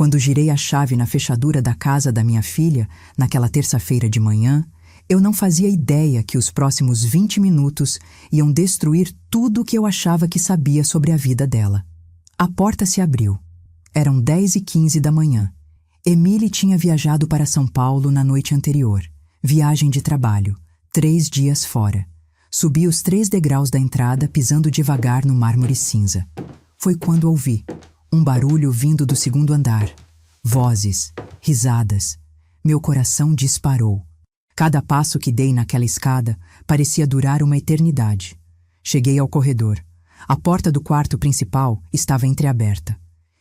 Quando girei a chave na fechadura da casa da minha filha, naquela terça-feira de manhã, eu não fazia ideia que os próximos 20 minutos iam destruir tudo o que eu achava que sabia sobre a vida dela. A porta se abriu. Eram 10h15 da manhã. Emily tinha viajado para São Paulo na noite anterior. Viagem de trabalho. 3 dias fora. Subi os 3 degraus da entrada, pisando devagar no mármore cinza. Foi quando ouvi um barulho vindo do segundo andar. Vozes, risadas. Meu coração disparou. Cada passo que dei naquela escada parecia durar uma eternidade. Cheguei ao corredor. A porta do quarto principal estava entreaberta.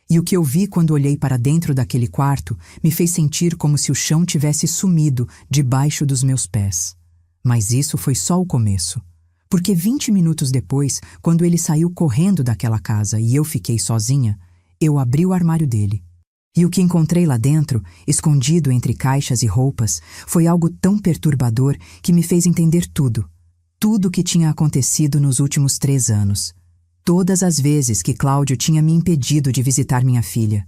E o que eu vi quando olhei para dentro daquele quarto me fez sentir como se o chão tivesse sumido debaixo dos meus pés. Mas isso foi só o começo. Porque 20 minutos depois, quando ele saiu correndo daquela casa e eu fiquei sozinha, eu abri o armário dele. E o que encontrei lá dentro, escondido entre caixas e roupas, foi algo tão perturbador que me fez entender tudo. Tudo o que tinha acontecido nos últimos 3 anos. Todas as vezes que Cláudio tinha me impedido de visitar minha filha.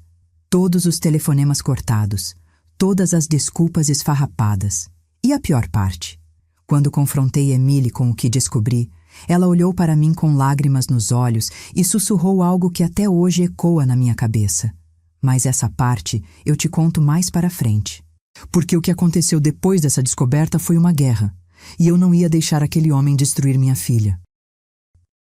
Todos os telefonemas cortados. Todas as desculpas esfarrapadas. E a pior parte? Quando confrontei Emily com o que descobri, ela olhou para mim com lágrimas nos olhos e sussurrou algo que até hoje ecoa na minha cabeça. Mas essa parte eu te conto mais para frente. Porque o que aconteceu depois dessa descoberta foi uma guerra, e eu não ia deixar aquele homem destruir minha filha.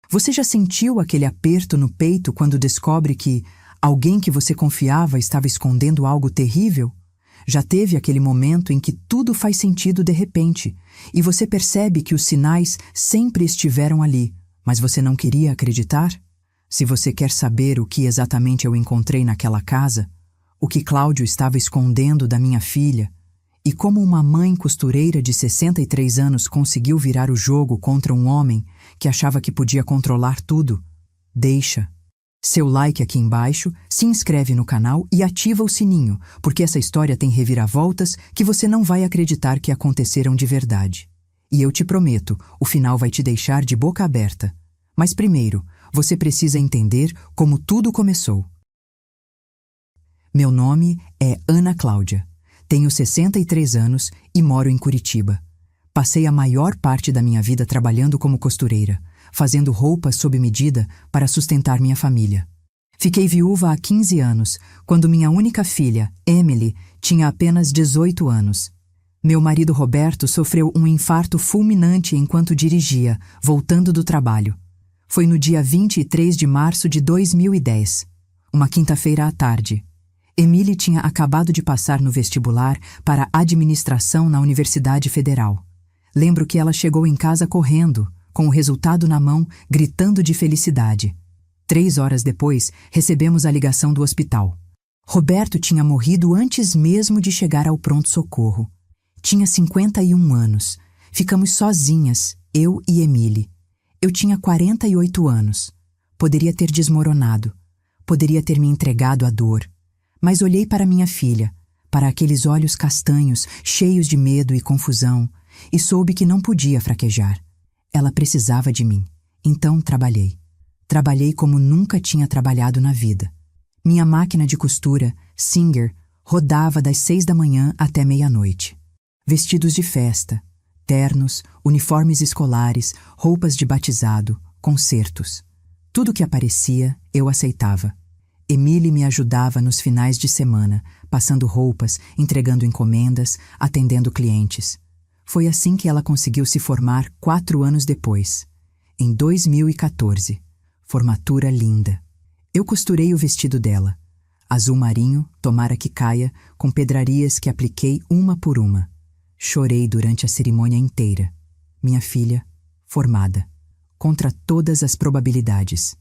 Você já sentiu aquele aperto no peito quando descobre que alguém que você confiava estava escondendo algo terrível? Já teve aquele momento em que tudo faz sentido de repente, e você percebe que os sinais sempre estiveram ali, mas você não queria acreditar? Se você quer saber o que exatamente eu encontrei naquela casa, o que Cláudio estava escondendo da minha filha, e como uma mãe costureira de 63 anos conseguiu virar o jogo contra um homem que achava que podia controlar tudo, deixa seu like aqui embaixo, se inscreve no canal e ativa o sininho, porque essa história tem reviravoltas que você não vai acreditar que aconteceram de verdade. E eu te prometo, o final vai te deixar de boca aberta. Mas primeiro, você precisa entender como tudo começou. Meu nome é Ana Cláudia. Tenho 63 anos e moro em Curitiba. Passei a maior parte da minha vida trabalhando como costureira, fazendo roupas sob medida para sustentar minha família. Fiquei viúva há 15 anos, quando minha única filha, Emily, tinha apenas 18 anos. Meu marido Roberto sofreu um infarto fulminante enquanto dirigia, voltando do trabalho. Foi no dia 23 de março de 2010, uma quinta-feira à tarde. Emily tinha acabado de passar no vestibular para administração na Universidade Federal. Lembro que ela chegou em casa correndo, com o resultado na mão, gritando de felicidade. 3 horas depois, recebemos a ligação do hospital. Roberto tinha morrido antes mesmo de chegar ao pronto-socorro. Tinha 51 anos. Ficamos sozinhas, eu e Emily. Eu tinha 48 anos. Poderia ter desmoronado. Poderia ter me entregado à dor. Mas olhei para minha filha, para aqueles olhos castanhos, cheios de medo e confusão, e soube que não podia fraquejar. Ela precisava de mim. Então trabalhei. Trabalhei como nunca tinha trabalhado na vida. Minha máquina de costura, Singer, rodava das 6 da manhã até meia-noite. Vestidos de festa, ternos, uniformes escolares, roupas de batizado, concertos. Tudo que aparecia, eu aceitava. Emily me ajudava nos finais de semana, passando roupas, entregando encomendas, atendendo clientes. Foi assim que ela conseguiu se formar 4 anos depois, em 2014. Formatura linda. Eu costurei o vestido dela. Azul marinho, tomara que caia, com pedrarias que apliquei uma por uma. Chorei durante a cerimônia inteira. Minha filha, formada. Contra todas as probabilidades.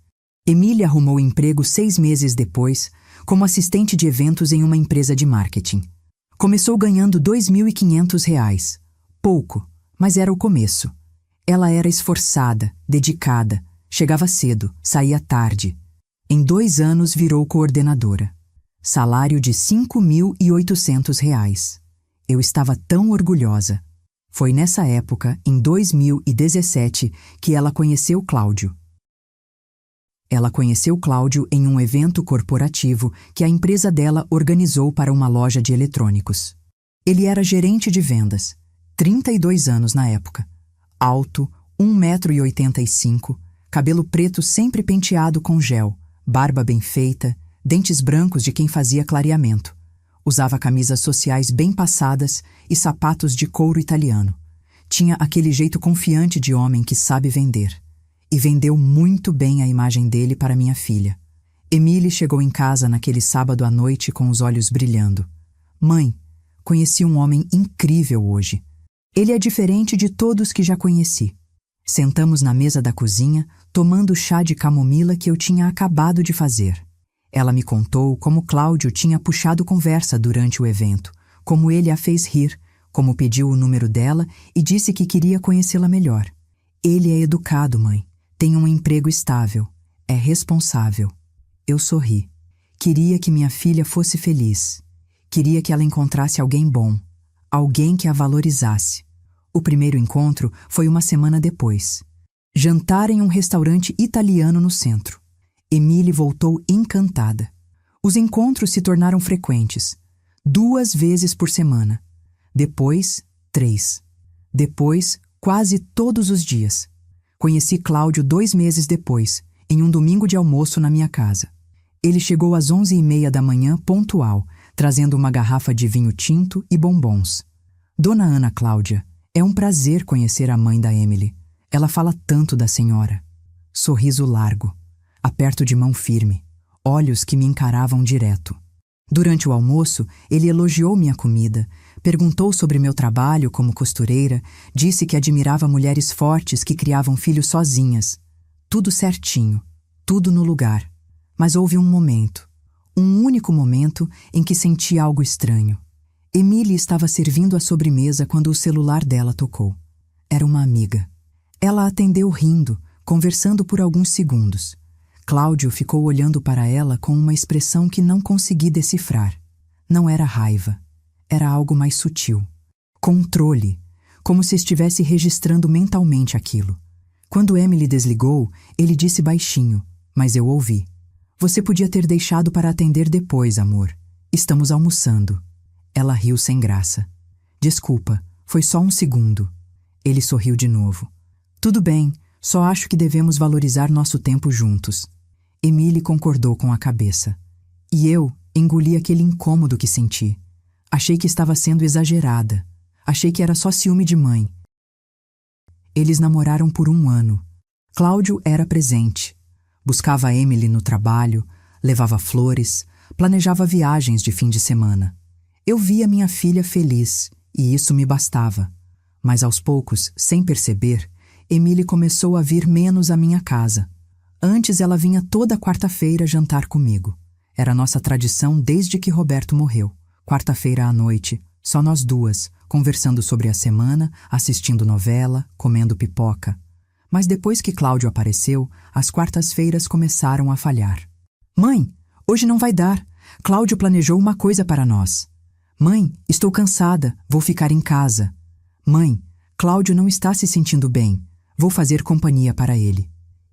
Emily arrumou emprego 6 meses depois, como assistente de eventos em uma empresa de marketing. Começou ganhando R$ 2.500. Pouco, mas era o começo. Ela era esforçada, dedicada, chegava cedo, saía tarde. Em 2 anos virou coordenadora. Salário de R$ 5.800. Eu estava tão orgulhosa. Foi nessa época, em 2017, que ela conheceu Cláudio. Ela conheceu Cláudio em um evento corporativo que a empresa dela organizou para uma loja de eletrônicos. Ele era gerente de vendas, 32 anos na época, alto, 1,85 m, cabelo preto sempre penteado com gel, barba bem feita, dentes brancos de quem fazia clareamento. Usava camisas sociais bem passadas e sapatos de couro italiano. Tinha aquele jeito confiante de homem que sabe vender. E vendeu muito bem a imagem dele para minha filha. Emily chegou em casa naquele sábado à noite com os olhos brilhando. Mãe, conheci um homem incrível hoje. Ele é diferente de todos que já conheci. Sentamos na mesa da cozinha, tomando o chá de camomila que eu tinha acabado de fazer. Ela me contou como Cláudio tinha puxado conversa durante o evento, como ele a fez rir, como pediu o número dela e disse que queria conhecê-la melhor. Ele é educado, mãe. Tem um emprego estável. É responsável. Eu sorri. Queria que minha filha fosse feliz. Queria que ela encontrasse alguém bom. Alguém que a valorizasse. O primeiro encontro foi uma semana depois. Jantar em um restaurante italiano no centro. Emily voltou encantada. Os encontros se tornaram frequentes. 2 vezes por semana. Depois, 3. Depois, quase todos os dias. Conheci Cláudio 2 meses depois, em um domingo de almoço na minha casa. Ele chegou às 11h30 da manhã, pontual, trazendo uma garrafa de vinho tinto e bombons. Dona Ana Cláudia, é um prazer conhecer a mãe da Emily. Ela fala tanto da senhora. Sorriso largo, aperto de mão firme, olhos que me encaravam direto. Durante o almoço, ele elogiou minha comida, perguntou sobre meu trabalho como costureira, disse que admirava mulheres fortes que criavam filhos sozinhas. Tudo certinho, tudo no lugar. Mas houve um momento, um único momento em que senti algo estranho. Emily estava servindo a sobremesa quando o celular dela tocou. Era uma amiga. Ela atendeu rindo, conversando por alguns segundos. Cláudio ficou olhando para ela com uma expressão que não consegui decifrar. Não era raiva. Era algo mais sutil. Controle, como se estivesse registrando mentalmente aquilo. Quando Emily desligou, ele disse baixinho, mas eu ouvi. Você podia ter deixado para atender depois, amor. Estamos almoçando. Ela riu sem graça. Desculpa, foi só um segundo. Ele sorriu de novo. Tudo bem, só acho que devemos valorizar nosso tempo juntos. Emily concordou com a cabeça. E eu engoli aquele incômodo que senti. Achei que estava sendo exagerada. Achei que era só ciúme de mãe. Eles namoraram por 1 ano. Cláudio era presente. Buscava Emily no trabalho, levava flores, planejava viagens de fim de semana. Eu via minha filha feliz, e isso me bastava. Mas aos poucos, sem perceber, Emily começou a vir menos à minha casa. Antes ela vinha toda quarta-feira jantar comigo. Era nossa tradição desde que Roberto morreu. Quarta-feira à noite, só nós duas, conversando sobre a semana, assistindo novela, comendo pipoca. Mas depois que Cláudio apareceu, as quartas-feiras começaram a falhar. Mãe, hoje não vai dar. Cláudio planejou uma coisa para nós. Mãe, estou cansada, vou ficar em casa. Mãe, Cláudio não está se sentindo bem. Vou fazer companhia para ele.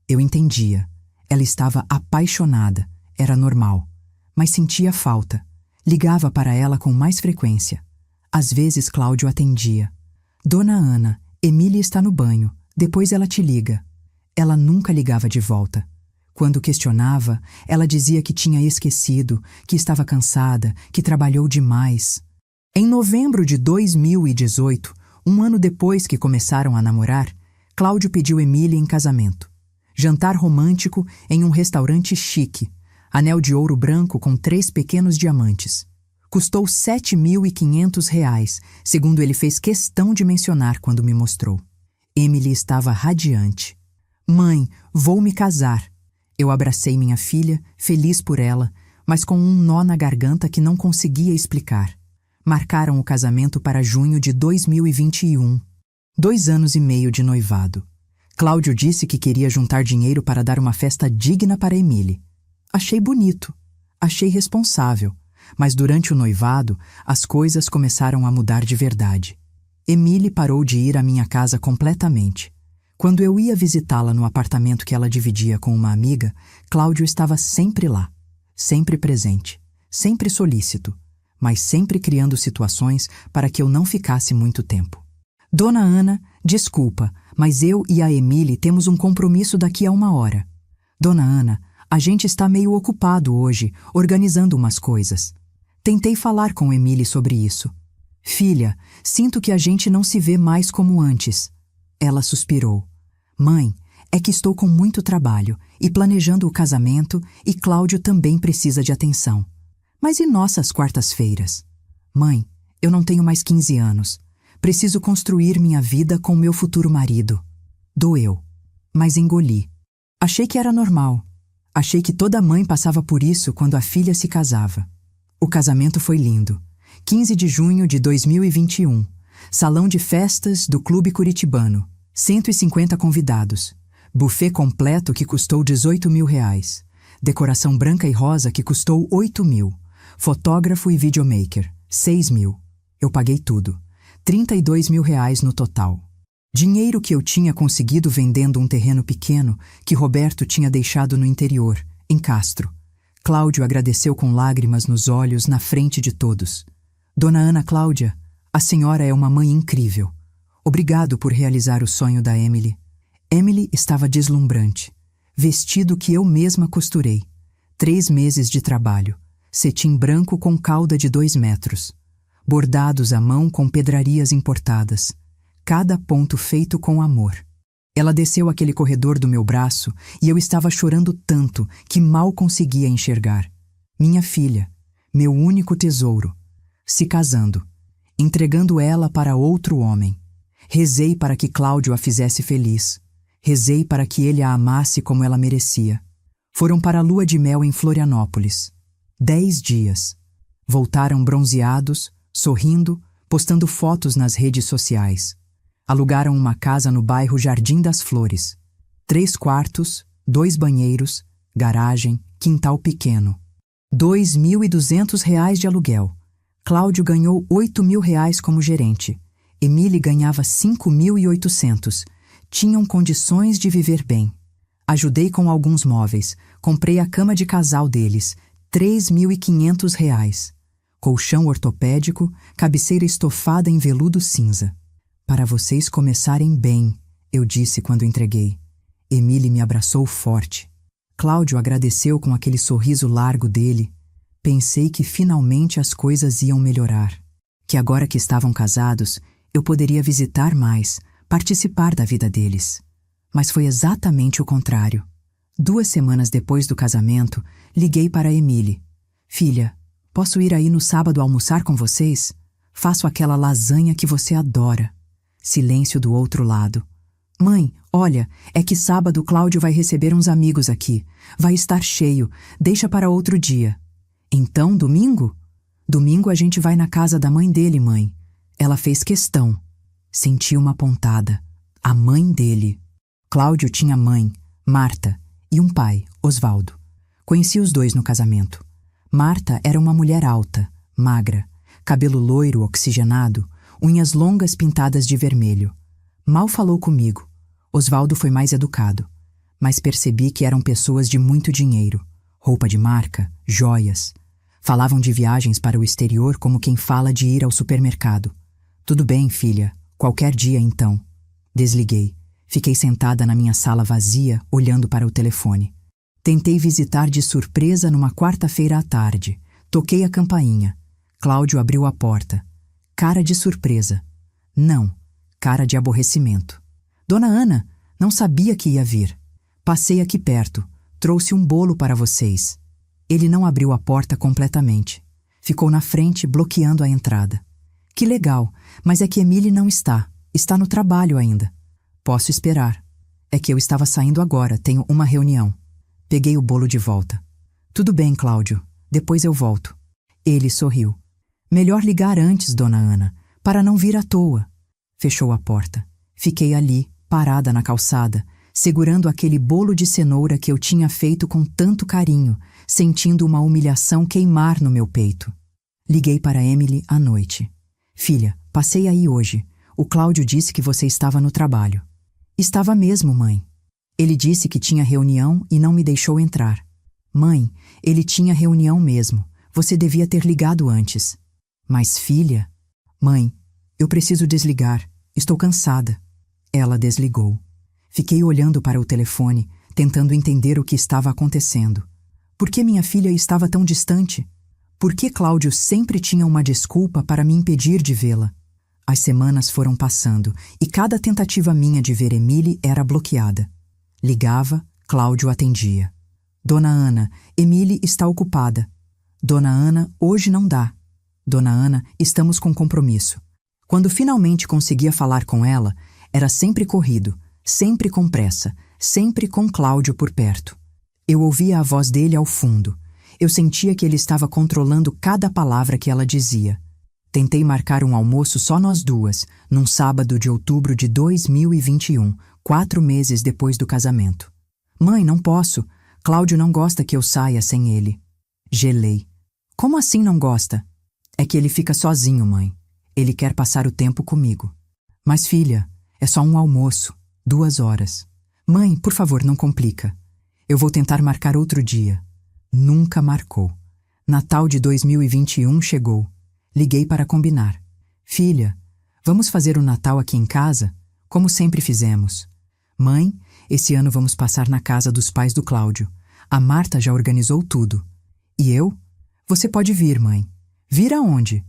Eu entendia. Ela estava apaixonada. Era normal. Mas sentia falta. Ligava para ela com mais frequência. Às vezes Cláudio atendia. Dona Ana, Emília está no banho. Depois ela te liga. Ela nunca ligava de volta. Quando questionava, ela dizia que tinha esquecido, que estava cansada, que trabalhou demais. Em novembro de 2018, 1 ano depois que começaram a namorar, Cláudio pediu Emília em casamento. Jantar romântico em um restaurante chique, anel de ouro branco com 3 pequenos diamantes. Custou R$ 7.500, segundo ele fez questão de mencionar quando me mostrou. Emily estava radiante. Mãe, vou me casar. Eu abracei minha filha, feliz por ela, mas com um nó na garganta que não conseguia explicar. Marcaram o casamento para junho de 2021. 2 anos e meio de noivado. Cláudio disse que queria juntar dinheiro para dar uma festa digna para Emily. Achei bonito. Achei responsável. Mas durante o noivado, as coisas começaram a mudar de verdade. Emily parou de ir à minha casa completamente. Quando eu ia visitá-la no apartamento que ela dividia com uma amiga, Cláudio estava sempre lá, sempre presente, sempre solícito, mas sempre criando situações para que eu não ficasse muito tempo. Dona Ana, desculpa, mas eu e a Emily temos um compromisso daqui a 1 hora. Dona Ana, a gente está meio ocupado hoje, organizando umas coisas. Tentei falar com Emily sobre isso. Filha, sinto que a gente não se vê mais como antes. Ela suspirou. Mãe, é que estou com muito trabalho e planejando o casamento e Cláudio também precisa de atenção. Mas e nossas quartas-feiras? Mãe, eu não tenho mais 15 anos. Preciso construir minha vida com meu futuro marido. Doeu, mas engoli. Achei que era normal. Achei que toda mãe passava por isso quando a filha se casava. O casamento foi lindo. 15 de junho de 2021. Salão de festas do Clube Curitibano. 150 convidados. Buffet completo que custou R$18.000. Decoração branca e rosa que custou R$8.000. Fotógrafo e videomaker. R$6.000. Eu paguei tudo. R$32.000 no total. Dinheiro que eu tinha conseguido vendendo um terreno pequeno que Roberto tinha deixado no interior, em Castro. Cláudio agradeceu com lágrimas nos olhos na frente de todos. Dona Ana Cláudia, a senhora é uma mãe incrível. Obrigado por realizar o sonho da Emily. Emily estava deslumbrante. Vestido que eu mesma costurei. 3 meses de trabalho. Cetim branco com cauda de 2 metros. Bordados à mão com pedrarias importadas. Cada ponto feito com amor. Ela desceu aquele corredor do meu braço e eu estava chorando tanto que mal conseguia enxergar. Minha filha, meu único tesouro, se casando, entregando ela para outro homem. Rezei para que Cláudio a fizesse feliz. Rezei para que ele a amasse como ela merecia. Foram para a lua de mel em Florianópolis. 10 dias. Voltaram bronzeados, sorrindo, postando fotos nas redes sociais. Alugaram uma casa no bairro Jardim das Flores. 3 quartos, 2 banheiros, garagem, quintal pequeno. R$2.200 de aluguel. Cláudio ganhou R$8.000 como gerente. Emily ganhava 5.800. Tinham condições de viver bem. Ajudei com alguns móveis. Comprei a cama de casal deles. R$3.500. Colchão ortopédico, cabeceira estofada em veludo cinza. Para vocês começarem bem, eu disse quando entreguei. Emily me abraçou forte. Cláudio agradeceu com aquele sorriso largo dele. Pensei que finalmente as coisas iam melhorar. Que agora que estavam casados, eu poderia visitar mais, participar da vida deles. Mas foi exatamente o contrário. 2 semanas depois do casamento, liguei para Emily. Filha, posso ir aí no sábado almoçar com vocês? Faço aquela lasanha que você adora. Silêncio do outro lado. Mãe, olha, é que sábado Cláudio vai receber uns amigos aqui. Vai estar cheio. Deixa para outro dia. Então, domingo? Domingo a gente vai na casa da mãe dele, mãe. Ela fez questão. Senti uma pontada. A mãe dele. Cláudio tinha mãe, Marta, e um pai, Osvaldo. Conheci os dois no casamento. Marta era uma mulher alta, magra, cabelo loiro oxigenado, unhas longas pintadas de vermelho. Mal falou comigo. Osvaldo foi mais educado. Mas percebi que eram pessoas de muito dinheiro. Roupa de marca, joias. Falavam de viagens para o exterior como quem fala de ir ao supermercado. Tudo bem, filha. Qualquer dia, então. Desliguei. Fiquei sentada na minha sala vazia, olhando para o telefone. Tentei visitar de surpresa numa quarta-feira à tarde. Toquei a campainha. Cláudio abriu a porta. Cara de surpresa. Não, cara de aborrecimento. Dona Ana, não sabia que ia vir. Passei aqui perto. Trouxe um bolo para vocês. Ele não abriu a porta completamente. Ficou na frente, bloqueando a entrada. Que legal, mas é que Emily não está. Está no trabalho ainda. Posso esperar. É que eu estava saindo agora, tenho uma reunião. Peguei o bolo de volta. Tudo bem, Cláudio. Depois eu volto. Ele sorriu. Melhor ligar antes, Dona Ana, para não vir à toa. Fechou a porta. Fiquei ali, parada na calçada, segurando aquele bolo de cenoura que eu tinha feito com tanto carinho, sentindo uma humilhação queimar no meu peito. Liguei para Emily à noite. Filha, passei aí hoje. O Cláudio disse que você estava no trabalho. Estava mesmo, mãe. Ele disse que tinha reunião e não me deixou entrar. Mãe, ele tinha reunião mesmo. Você devia ter ligado antes. Mas, filha... Mãe, eu preciso desligar. Estou cansada. Ela desligou. Fiquei olhando para o telefone, tentando entender o que estava acontecendo. Por que minha filha estava tão distante? Por que Cláudio sempre tinha uma desculpa para me impedir de vê-la? As semanas foram passando e cada tentativa minha de ver Emile era bloqueada. Ligava, Cláudio atendia. Dona Ana, Emile está ocupada. Dona Ana, hoje não dá. Dona Ana, estamos com compromisso. Quando finalmente conseguia falar com ela, era sempre corrido, sempre com pressa, sempre com Cláudio por perto. Eu ouvia a voz dele ao fundo. Eu sentia que ele estava controlando cada palavra que ela dizia. Tentei marcar um almoço só nós duas, num sábado de outubro de 2021, 4 meses depois do casamento. Mãe, não posso. Cláudio não gosta que eu saia sem ele. Gelei. Como assim não gosta? É que ele fica sozinho, mãe. Ele quer passar o tempo comigo. Mas, filha, é só um almoço, 2 horas. Mãe, por favor, não complica. Eu vou tentar marcar outro dia. Nunca marcou. Natal de 2021 chegou. Liguei para combinar. Filha, vamos fazer o Natal aqui em casa? Como sempre fizemos. Mãe, esse ano vamos passar na casa dos pais do Cláudio. A Marta já organizou tudo. E eu? Você pode vir, mãe. Vir aonde?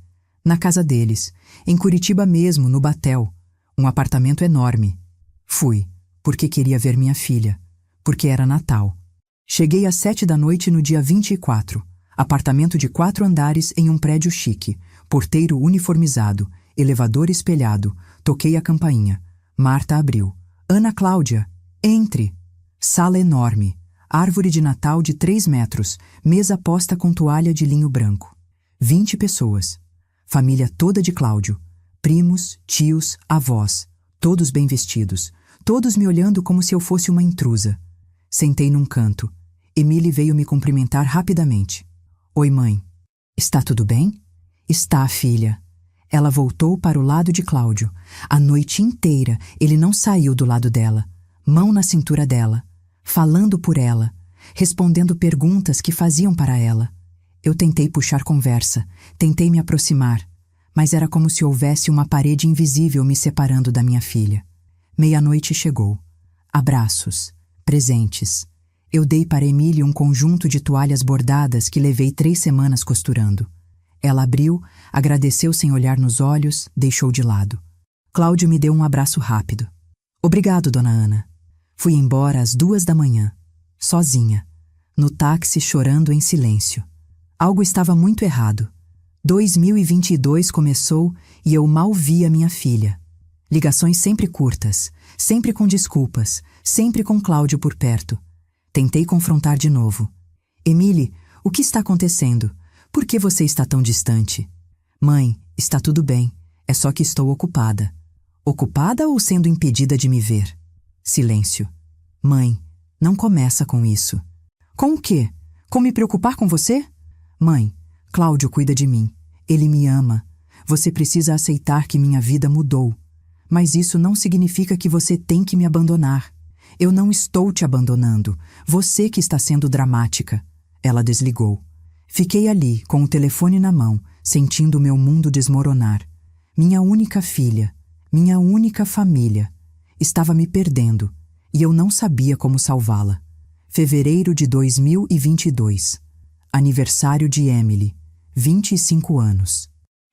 Na casa deles, em Curitiba mesmo, no Batel. Um apartamento enorme. Fui, porque queria ver minha filha. Porque era Natal. Cheguei às 7 da noite no dia 24. Apartamento de 4 andares em um prédio chique. Porteiro uniformizado. Elevador espelhado. Toquei a campainha. Marta abriu. Ana Cláudia, entre. Sala enorme. Árvore de Natal de 3 metros. Mesa posta com toalha de linho branco. 20 pessoas. Família toda de Cláudio. Primos, tios, avós. Todos bem vestidos. Todos me olhando como se eu fosse uma intrusa. Sentei num canto. Emile veio me cumprimentar rapidamente. Oi, mãe. Está tudo bem? Está, filha. Ela voltou para o lado de Cláudio. A noite inteira ele não saiu do lado dela. Mão na cintura dela. Falando por ela. Respondendo perguntas que faziam para ela. Eu tentei puxar conversa. Tentei me aproximar. Mas era como se houvesse uma parede invisível me separando da minha filha. Meia-noite chegou. Abraços. Presentes. Eu dei para Emile um conjunto de toalhas bordadas que levei 3 semanas costurando. Ela abriu, agradeceu sem olhar nos olhos, deixou de lado. Cláudio me deu um abraço rápido. Obrigado, dona Ana. Fui embora às 2 da manhã, sozinha, no táxi chorando em silêncio. Algo estava muito errado. 2022 começou e eu mal via minha filha. Ligações sempre curtas, sempre com desculpas, sempre com Cláudio por perto. Tentei confrontar de novo. Emile, o que está acontecendo? Por que você está tão distante? Mãe, está tudo bem. É só que estou ocupada. Ocupada ou sendo impedida de me ver? Silêncio. Mãe, não começa com isso. Com o quê? Com me preocupar com você? Mãe, Cláudio cuida de mim. Ele me ama. Você precisa aceitar que minha vida mudou. Mas isso não significa que você tem que me abandonar. Eu não estou te abandonando. Você que está sendo dramática. Ela desligou. Fiquei ali, com o telefone na mão, sentindo meu mundo desmoronar. Minha única filha, minha única família, estava me perdendo, e eu não sabia como salvá-la. Fevereiro de 2022. Aniversário de Emily, 25 anos.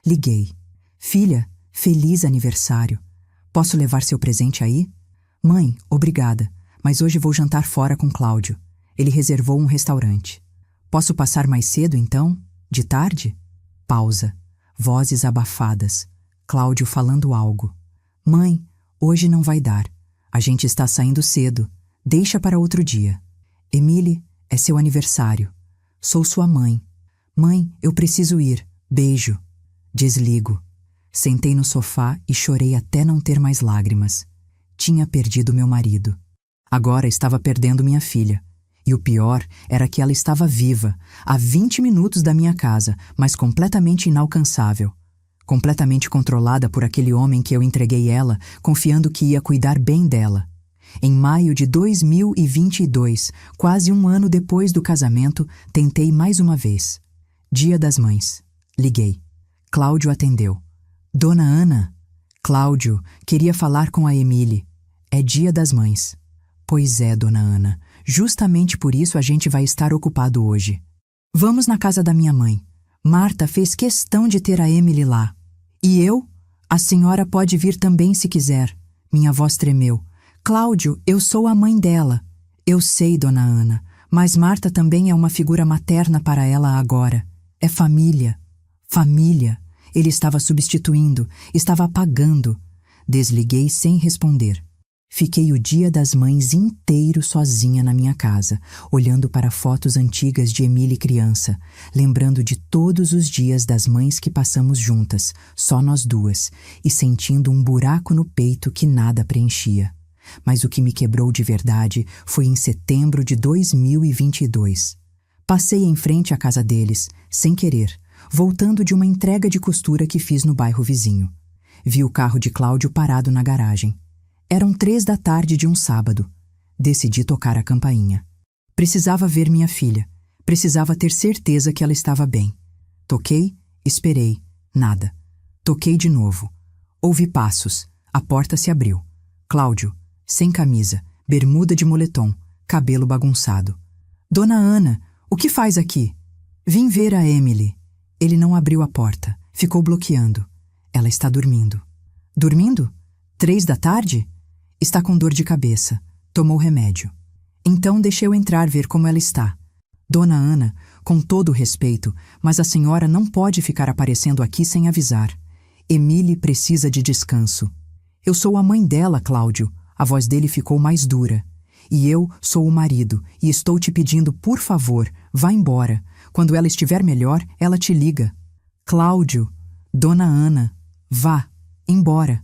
Liguei. Filha, feliz aniversário. Posso levar seu presente aí? Mãe, obrigada, mas hoje vou jantar fora com Cláudio. Ele reservou um restaurante. Posso passar mais cedo, então? De tarde? Pausa. Vozes abafadas. Cláudio falando algo. Mãe, hoje não vai dar. A gente está saindo cedo. Deixa para outro dia. Emile, é seu aniversário. Sou sua mãe. Mãe, eu preciso ir. Beijo. Desligo. Sentei no sofá e chorei até não ter mais lágrimas. Tinha perdido meu marido. Agora estava perdendo minha filha. E o pior era que ela estava viva, a 20 minutos da minha casa, mas completamente inalcançável. Completamente controlada por aquele homem que eu entreguei ela, confiando que ia cuidar bem dela. Em maio de 2022, quase um ano depois do casamento, tentei mais uma vez. Dia das Mães. Liguei. Cláudio atendeu. Dona Ana? Cláudio, queria falar com a Emílie. É Dia das Mães. Pois é, Dona Ana. Justamente por isso a gente vai estar ocupado hoje. Vamos na casa da minha mãe. Marta fez questão de ter a Emílie lá. E eu? A senhora pode vir também se quiser. Minha voz tremeu. Cláudio, eu sou a mãe dela. Eu sei, Dona Ana, mas Marta também é uma figura materna para ela agora. É família. Família. Ele estava substituindo, estava apagando. Desliguei sem responder. Fiquei o Dia das Mães inteiro sozinha na minha casa, olhando para fotos antigas de Emílie criança, lembrando de todos os dias das mães que passamos juntas, só nós duas, e sentindo um buraco no peito que nada preenchia. Mas o que me quebrou de verdade foi em setembro de 2022. Passei em frente à casa deles, sem querer, voltando de uma entrega de costura que fiz no bairro vizinho. Vi o carro de Cláudio parado na garagem. Eram 3 da tarde de um sábado. Decidi tocar a campainha. Precisava ver minha filha. Precisava ter certeza que ela estava bem. Toquei, esperei. Nada. Toquei de novo. Ouvi passos. A porta se abriu. Cláudio, sem camisa, bermuda de moletom, cabelo bagunçado. Dona Ana, o que faz aqui? Vim ver a Emílie. Ele não abriu a porta. Ficou bloqueando. Ela está dormindo. Dormindo? 3 da tarde? Está com dor de cabeça. Tomou remédio. Então deixei eu entrar ver como ela está. Dona Ana, com todo o respeito, mas a senhora não pode ficar aparecendo aqui sem avisar. Emílie precisa de descanso. Eu sou a mãe dela, Cláudio. A voz dele ficou mais dura. E eu sou o marido, e estou te pedindo, por favor, vá embora. Quando ela estiver melhor, ela te liga. Cláudio, Dona Ana, vá, embora.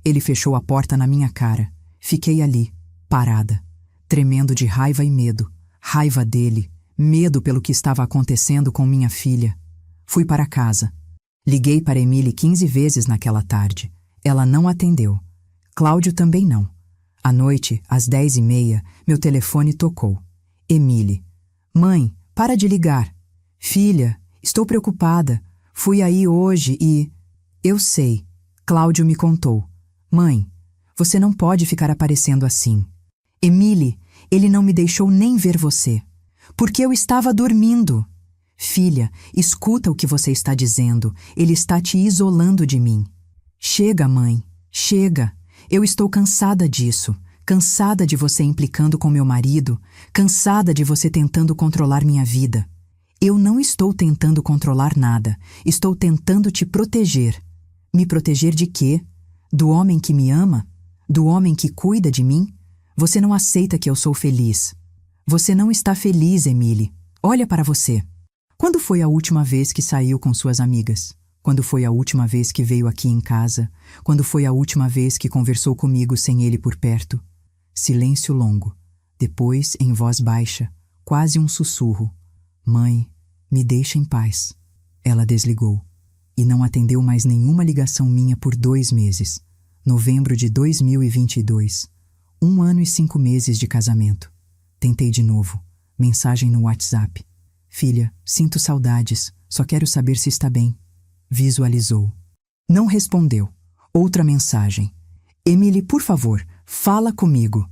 Ele fechou a porta na minha cara. Fiquei ali, parada, tremendo de raiva e medo. Raiva dele, medo pelo que estava acontecendo com minha filha. Fui para casa. Liguei para Emílie 15 vezes naquela tarde. Ela não atendeu. Cláudio também não. À noite, às 10h30, meu telefone tocou. Emílie. Mãe, para de ligar. Filha, estou preocupada. Fui aí hoje e... Eu sei. Cláudio me contou. Mãe, você não pode ficar aparecendo assim. Emílie, ele não me deixou nem ver você. Porque eu estava dormindo. Filha, escuta o que você está dizendo. Ele está te isolando de mim. Chega, mãe. Chega. Eu estou cansada disso. Cansada de você implicando com meu marido. Cansada de você tentando controlar minha vida. Eu não estou tentando controlar nada. Estou tentando te proteger. Me proteger de quê? Do homem que me ama? Do homem que cuida de mim? Você não aceita que eu sou feliz. Você não está feliz, Emílie. Olha para você. Quando foi a última vez que saiu com suas amigas? Quando foi a última vez que veio aqui em casa? Quando foi a última vez que conversou comigo sem ele por perto? Silêncio longo. Depois, em voz baixa, quase um sussurro. Mãe, me deixa em paz. Ela desligou. E não atendeu mais nenhuma ligação minha por 2 meses. Novembro de 2022. 1 ano e 5 meses de casamento. Tentei de novo. Mensagem no WhatsApp. Filha, sinto saudades. Só quero saber se está bem. Visualizou. Não respondeu. Outra mensagem. Emílie, por favor, fala comigo.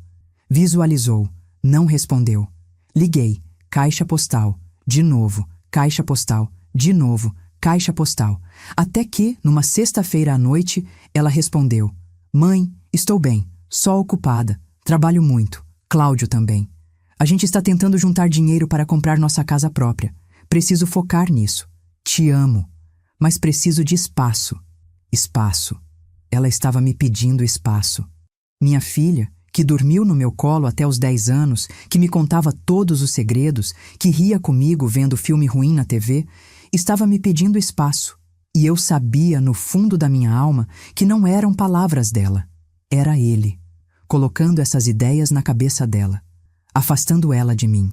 Visualizou. Não respondeu. Liguei. Caixa postal. De novo. Caixa postal. De novo. Caixa postal. Até que, numa sexta-feira à noite, ela respondeu. Mãe, estou bem. Só ocupada. Trabalho muito. Cláudio também. A gente está tentando juntar dinheiro para comprar nossa casa própria. Preciso focar nisso. Te amo. Mas preciso de espaço. Espaço. Ela estava me pedindo espaço. Minha filha, que dormiu no meu colo até os 10 anos, que me contava todos os segredos, que ria comigo vendo filme ruim na TV, estava me pedindo espaço. E eu sabia, no fundo da minha alma, que não eram palavras dela. Era ele, colocando essas ideias na cabeça dela, afastando ela de mim,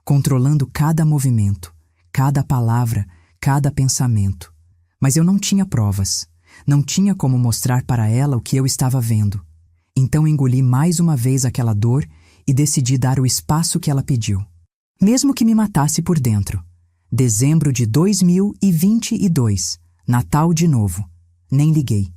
controlando cada movimento, cada palavra, cada pensamento. Mas eu não tinha provas, não tinha como mostrar para ela o que eu estava vendo. Então engoli mais uma vez aquela dor e decidi dar o espaço que ela pediu. Mesmo que me matasse por dentro. Dezembro de 2022. Natal de novo. Nem liguei.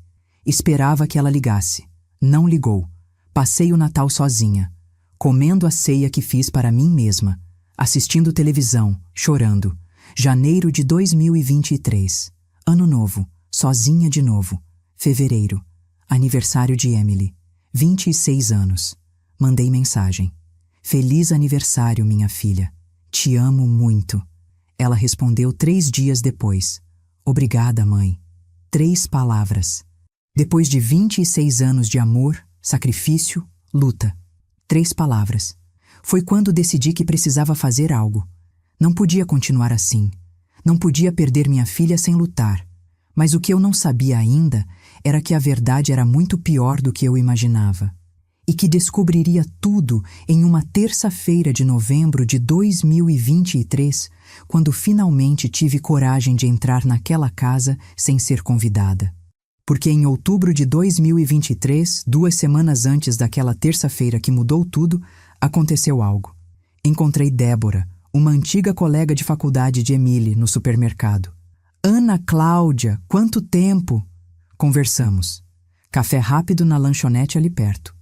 Esperava que ela ligasse. Não ligou. Passei o Natal sozinha, comendo a ceia que fiz para mim mesma, assistindo televisão, chorando. Janeiro de 2023. Ano novo. Sozinha de novo. Fevereiro. Aniversário de Emily. 26 anos. Mandei mensagem. Feliz aniversário, minha filha. Te amo muito. Ela respondeu 3 dias depois. Obrigada, mãe. 3 palavras. Depois de 26 anos de amor, sacrifício, luta. 3 palavras. Foi quando decidi que precisava fazer algo. Não podia continuar assim. Não podia perder minha filha sem lutar. Mas o que eu não sabia ainda era que a verdade era muito pior do que eu imaginava. E que descobriria tudo em uma terça-feira de novembro de 2023, quando finalmente tive coragem de entrar naquela casa sem ser convidada. Porque em outubro de 2023, 2 semanas antes daquela terça-feira que mudou tudo, aconteceu algo. Encontrei Débora, uma antiga colega de faculdade de Emily, no supermercado. Ana Cláudia, quanto tempo! Conversamos. Café rápido na lanchonete ali perto.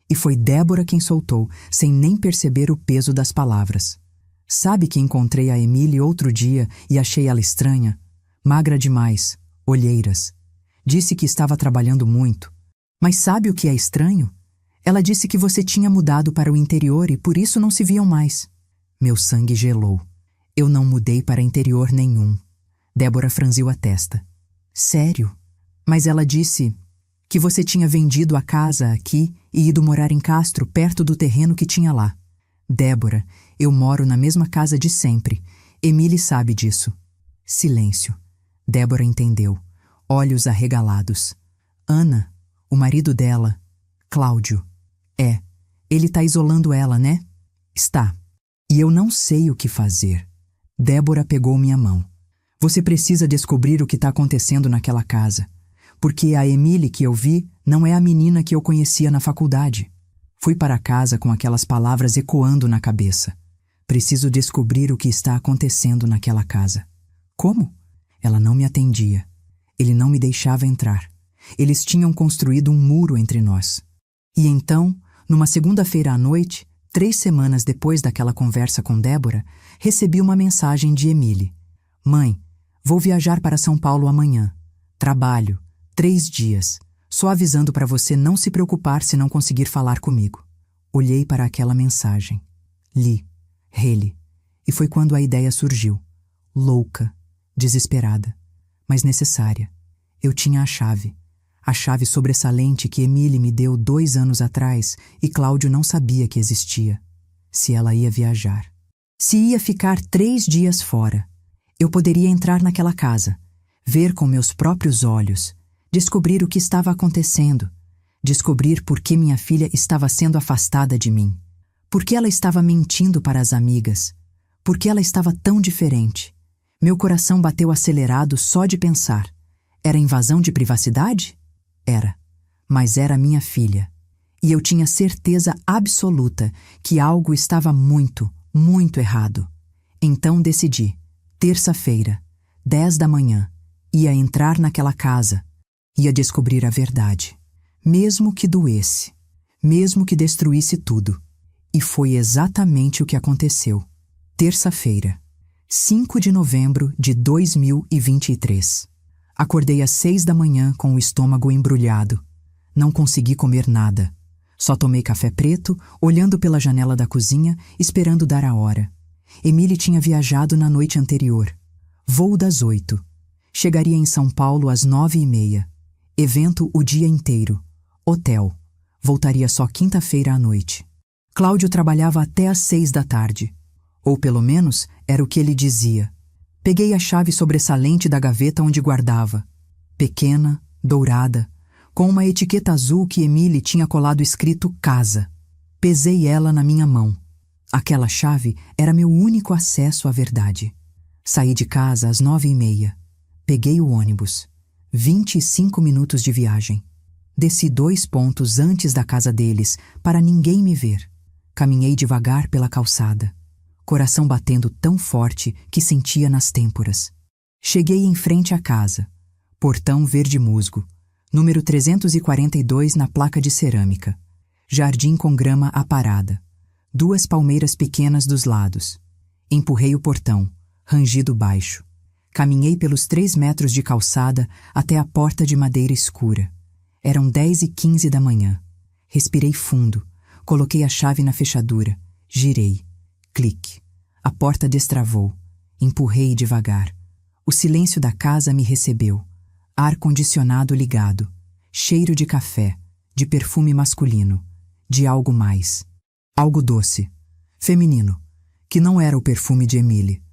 E foi Débora quem soltou, sem nem perceber o peso das palavras. Sabe que encontrei a Emily outro dia e achei ela estranha? Magra demais, olheiras. Disse que estava trabalhando muito. Mas sabe o que é estranho? Ela disse que você tinha mudado para o interior e por isso não se viam mais. Meu sangue gelou. Eu não mudei para interior nenhum. Débora franziu a testa. Sério? Mas ela disse que você tinha vendido a casa aqui e ido morar em Castro, perto do terreno que tinha lá. Débora, eu moro na mesma casa de sempre. Emily sabe disso. Silêncio. Débora entendeu. Olhos arregalados. Ana, o marido dela, Cláudio. Ele tá isolando ela, né? Está. E eu não sei o que fazer. Débora pegou minha mão. Você precisa descobrir o que está acontecendo naquela casa. Porque a Emily que eu vi não é a menina que eu conhecia na faculdade. Fui para casa com aquelas palavras ecoando na cabeça. Preciso descobrir o que está acontecendo naquela casa. Como? Ela não me atendia. Ele não me deixava entrar. Eles tinham construído um muro entre nós. E então, numa segunda-feira à noite, 3 semanas depois daquela conversa com Débora, recebi uma mensagem de Emily. Mãe, vou viajar para São Paulo amanhã. Trabalho. 3 dias. Só avisando para você não se preocupar se não conseguir falar comigo. Olhei para aquela mensagem. Li. Reli. E foi quando a ideia surgiu. Louca. Desesperada. Mas necessária. Eu tinha a chave. A chave sobressalente que Emily me deu 2 anos atrás e Cláudio não sabia que existia. Se ela ia viajar. Se ia ficar 3 dias fora. Eu poderia entrar naquela casa. Ver com meus próprios olhos. Descobrir o que estava acontecendo. Descobrir por que minha filha estava sendo afastada de mim. Por que ela estava mentindo para as amigas. Por que ela estava tão diferente. Meu coração bateu acelerado só de pensar. Era invasão de privacidade? Era. Mas era minha filha. E eu tinha certeza absoluta que algo estava muito, muito errado. Então decidi. Terça-feira, 10 da manhã, ia entrar naquela casa. Ia descobrir a verdade. Mesmo que doesse. Mesmo que destruísse tudo. E foi exatamente o que aconteceu. Terça-feira, 5 de novembro de 2023. Acordei às 6 da manhã com o estômago embrulhado. Não consegui comer nada. Só tomei café preto, olhando pela janela da cozinha, esperando dar a hora. Emily tinha viajado na noite anterior. Voo das 8. Chegaria em São Paulo às 9h30. Evento o dia inteiro. Hotel. Voltaria só quinta-feira à noite. Cláudio trabalhava até às 6 da tarde. Ou pelo menos era o que ele dizia. Peguei a chave sobressalente da gaveta onde guardava. Pequena, dourada, com uma etiqueta azul que Emily tinha colado escrito casa. Pesei ela na minha mão. Aquela chave era meu único acesso à verdade. Saí de casa às 9h30. Peguei o ônibus. 25 minutos de viagem. Desci 2 pontos antes da casa deles, para ninguém me ver. Caminhei devagar pela calçada, coração batendo tão forte que sentia nas têmporas. Cheguei em frente à casa, portão verde musgo, número 342 na placa de cerâmica. Jardim com grama aparada. 2 palmeiras pequenas dos lados. Empurrei o portão, rangido baixo. Caminhei pelos 3 metros de calçada até a porta de madeira escura. Eram 10h15 da manhã. Respirei fundo, coloquei a chave na fechadura, girei. Clique. A porta destravou. Empurrei devagar. O silêncio da casa me recebeu. Ar-condicionado ligado. Cheiro de café, de perfume masculino, de algo mais. Algo doce, feminino, que não era o perfume de Emily.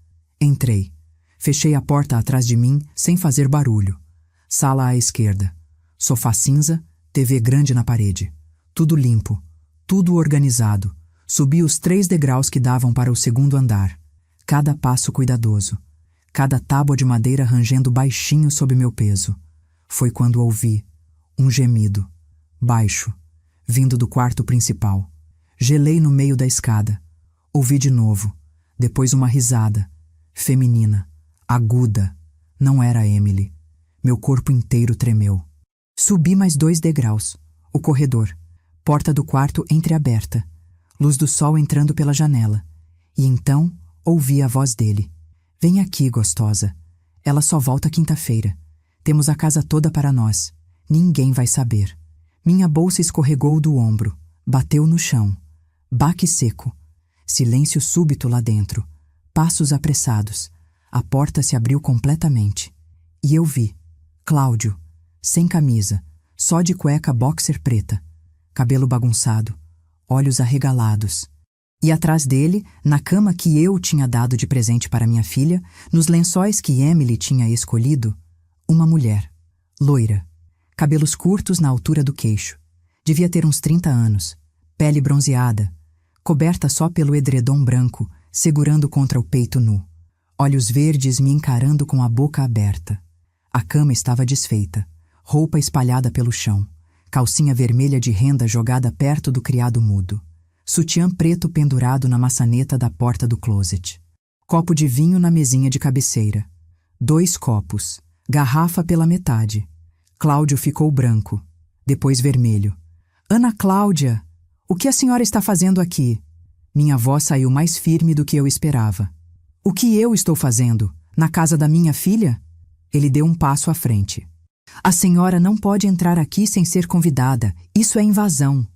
Entrei. Fechei a porta atrás de mim sem fazer barulho. Sala à esquerda. Sofá cinza, TV grande na parede. Tudo limpo, tudo organizado. Subi os 3 degraus que davam para o segundo andar. Cada passo cuidadoso. Cada tábua de madeira rangendo baixinho sob meu peso. Foi quando ouvi um gemido, baixo, vindo do quarto principal. Gelei no meio da escada. Ouvi de novo. Depois uma risada, feminina, aguda. Não era Emily. Meu corpo inteiro tremeu. Subi mais 2 degraus. O corredor. Porta do quarto entreaberta. Luz do sol entrando pela janela. E então ouvi a voz dele. Vem aqui, gostosa. Ela só volta quinta-feira. Temos a casa toda para nós. Ninguém vai saber. Minha bolsa escorregou do ombro. Bateu no chão. Baque seco. Silêncio súbito lá dentro. Passos apressados. A porta se abriu completamente. E eu vi. Cláudio. Sem camisa. Só de cueca boxer preta. Cabelo bagunçado. Olhos arregalados. E atrás dele, na cama que eu tinha dado de presente para minha filha, nos lençóis que Emily tinha escolhido, uma mulher. Loira. Cabelos curtos na altura do queixo. Devia ter uns 30 anos. Pele bronzeada. Coberta só pelo edredom branco, segurando contra o peito nu. Olhos verdes me encarando com a boca aberta. A cama estava desfeita. Roupa espalhada pelo chão. Calcinha vermelha de renda jogada perto do criado mudo. Sutiã preto pendurado na maçaneta da porta do closet. Copo de vinho na mesinha de cabeceira. 2 copos. Garrafa pela metade. Cláudio ficou branco. Depois vermelho. Ana Cláudia! O que a senhora está fazendo aqui? Minha voz saiu mais firme do que eu esperava. O que eu estou fazendo? Na casa da minha filha? Ele deu um passo à frente. A senhora não pode entrar aqui sem ser convidada. Isso é invasão.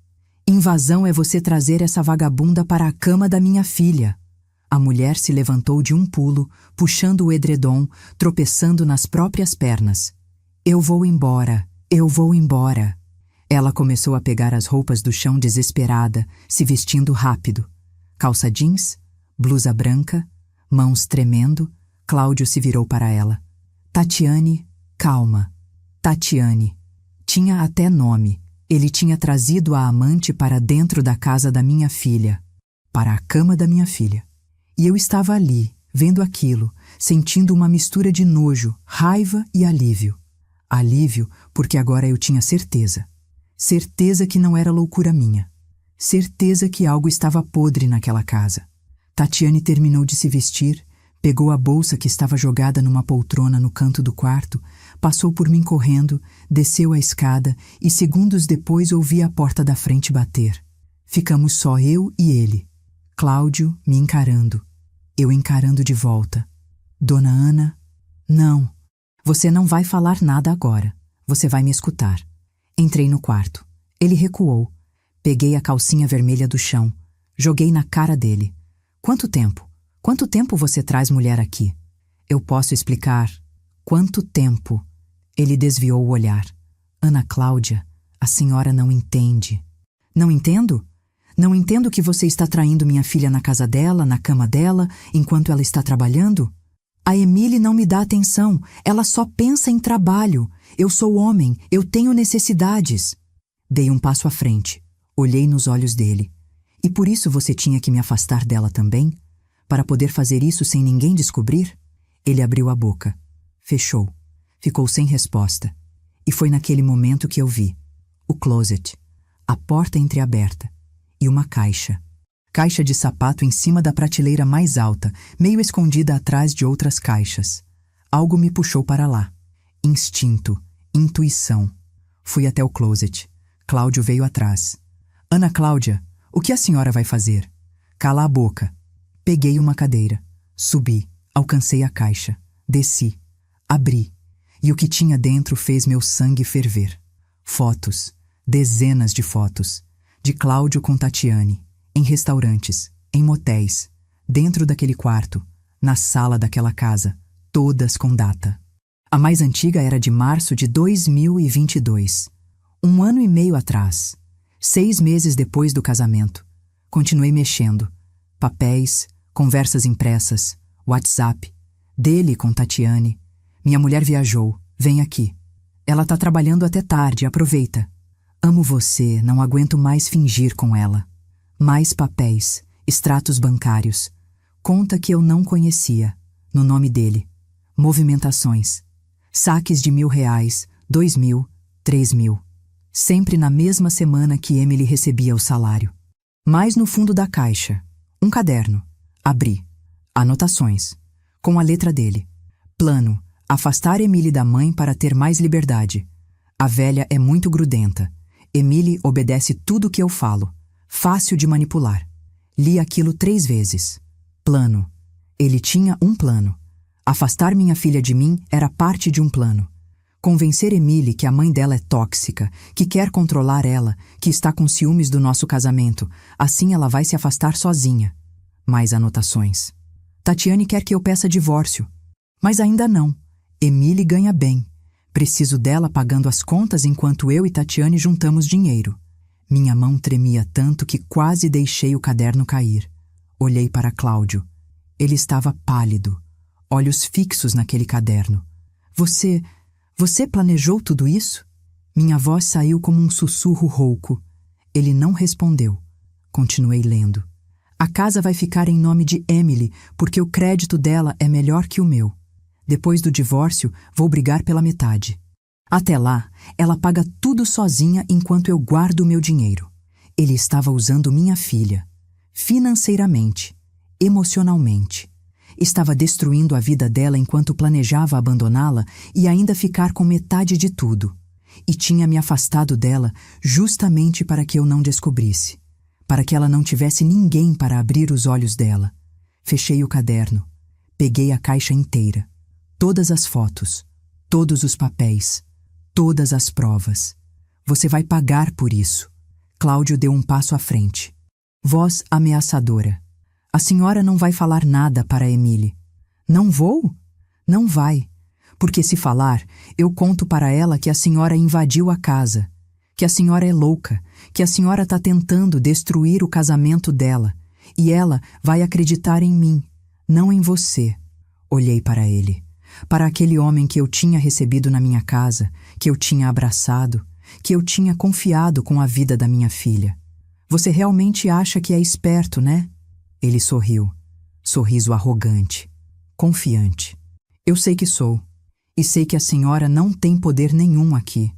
Invasão é você trazer essa vagabunda para a cama da minha filha. A mulher se levantou de um pulo, puxando o edredom, tropeçando nas próprias pernas. Eu vou embora, eu vou embora. Ela começou a pegar as roupas do chão desesperada, se vestindo rápido. Calça jeans, blusa branca, mãos tremendo. Cláudio se virou para ela. Tatiane, calma. Tatiane. Tinha até nome. Ele tinha trazido a amante para dentro da casa da minha filha, para a cama da minha filha. E eu estava ali, vendo aquilo, sentindo uma mistura de nojo, raiva e alívio. Alívio porque agora eu tinha certeza. Certeza que não era loucura minha. Certeza que algo estava podre naquela casa. Tatiane terminou de se vestir, pegou a bolsa que estava jogada numa poltrona no canto do quarto, passou por mim correndo, desceu a escada e segundos depois ouvi a porta da frente bater. Ficamos só eu e ele. Cláudio me encarando. Eu encarando de volta. Dona Ana, não. Você não vai falar nada agora. Você vai me escutar. Entrei no quarto. Ele recuou. Peguei a calcinha vermelha do chão. Joguei na cara dele. Quanto tempo? Quanto tempo você traz mulher aqui? Eu posso explicar. Quanto tempo? Ele desviou o olhar. Ana Cláudia, a senhora não entende. Não entendo? Não entendo que você está traindo minha filha na casa dela, na cama dela, enquanto ela está trabalhando? A Emily não me dá atenção. Ela só pensa em trabalho. Eu sou homem. Eu tenho necessidades. Dei um passo à frente. Olhei nos olhos dele. E por isso você tinha que me afastar dela também? Para poder fazer isso sem ninguém descobrir? Ele abriu a boca. Fechou. Ficou sem resposta. E foi naquele momento que eu vi. o closet, a porta entreaberta e uma caixa. Caixa de sapato em cima da prateleira mais alta, meio escondida atrás de outras caixas. Algo me puxou para lá. Instinto, intuição. Fui até o closet. Cláudio veio atrás. Ana Cláudia, o que a senhora vai fazer? Cala a boca. Peguei uma cadeira. Subi. Alcancei a caixa. Desci. Abri. E o que tinha dentro fez meu sangue ferver. Fotos. Dezenas de fotos. De Cláudio com Tatiane. Em restaurantes. Em motéis. Dentro daquele quarto. Na sala daquela casa. Todas com data. A mais antiga era de março de 2022. 1 ano e meio atrás. 6 meses depois do casamento. Continuei mexendo. Papéis, conversas impressas, WhatsApp. Dele com Tatiane. Minha mulher viajou. Vem aqui. Ela tá trabalhando até tarde, aproveita. Amo você, não aguento mais fingir com ela. Mais papéis, extratos bancários. Conta que eu não conhecia, no nome dele. Movimentações. Saques de R$1.000, 2.000, 3.000. Sempre na mesma semana que Emily recebia o salário. Mais no fundo da caixa, um caderno. Abri. Anotações. Com a letra dele. Plano: afastar Emily da mãe para ter mais liberdade. A velha é muito grudenta. Emily obedece tudo que eu falo. Fácil de manipular. Li aquilo 3 vezes. Plano. Ele tinha um plano. Afastar minha filha de mim era parte de um plano. Convencer Emily que a mãe dela é tóxica, que quer controlar ela, que está com ciúmes do nosso casamento. Assim ela vai se afastar sozinha. Mais anotações. Tatiane quer que eu peça divórcio. Mas ainda não. Emily ganha bem. Preciso dela pagando as contas enquanto eu e Tatiane juntamos dinheiro. Minha mão tremia tanto que quase deixei o caderno cair. Olhei para Cláudio. Ele estava pálido. Olhos fixos naquele caderno. Você planejou tudo isso? Minha voz saiu como um sussurro rouco. Ele não respondeu. Continuei lendo. A casa vai ficar em nome de Emily, porque o crédito dela é melhor que o meu. Depois do divórcio, vou brigar pela metade. Até lá, ela paga tudo sozinha enquanto eu guardo o meu dinheiro. Ele estava usando minha filha. Financeiramente. Emocionalmente. Estava destruindo a vida dela enquanto planejava abandoná-la e ainda ficar com metade de tudo. E tinha me afastado dela justamente para que eu não descobrisse. Para que ela não tivesse ninguém para abrir os olhos dela. Fechei o caderno. Peguei a caixa inteira. Todas as fotos. Todos os papéis. Todas as provas. Você vai pagar por isso. Cláudio deu um passo à frente. Voz ameaçadora. A senhora não vai falar nada para Emily. Não vou? Não vai. Porque se falar, eu conto para ela que a senhora invadiu a casa, que a senhora é louca, que a senhora está tentando destruir o casamento dela, e ela vai acreditar em mim, não em você. Olhei para ele, para aquele homem que eu tinha recebido na minha casa, que eu tinha abraçado, que eu tinha confiado com a vida da minha filha. Você realmente acha que é esperto, né? Ele sorriu. Sorriso arrogante, confiante. Eu sei que sou. E sei que a senhora não tem poder nenhum aqui.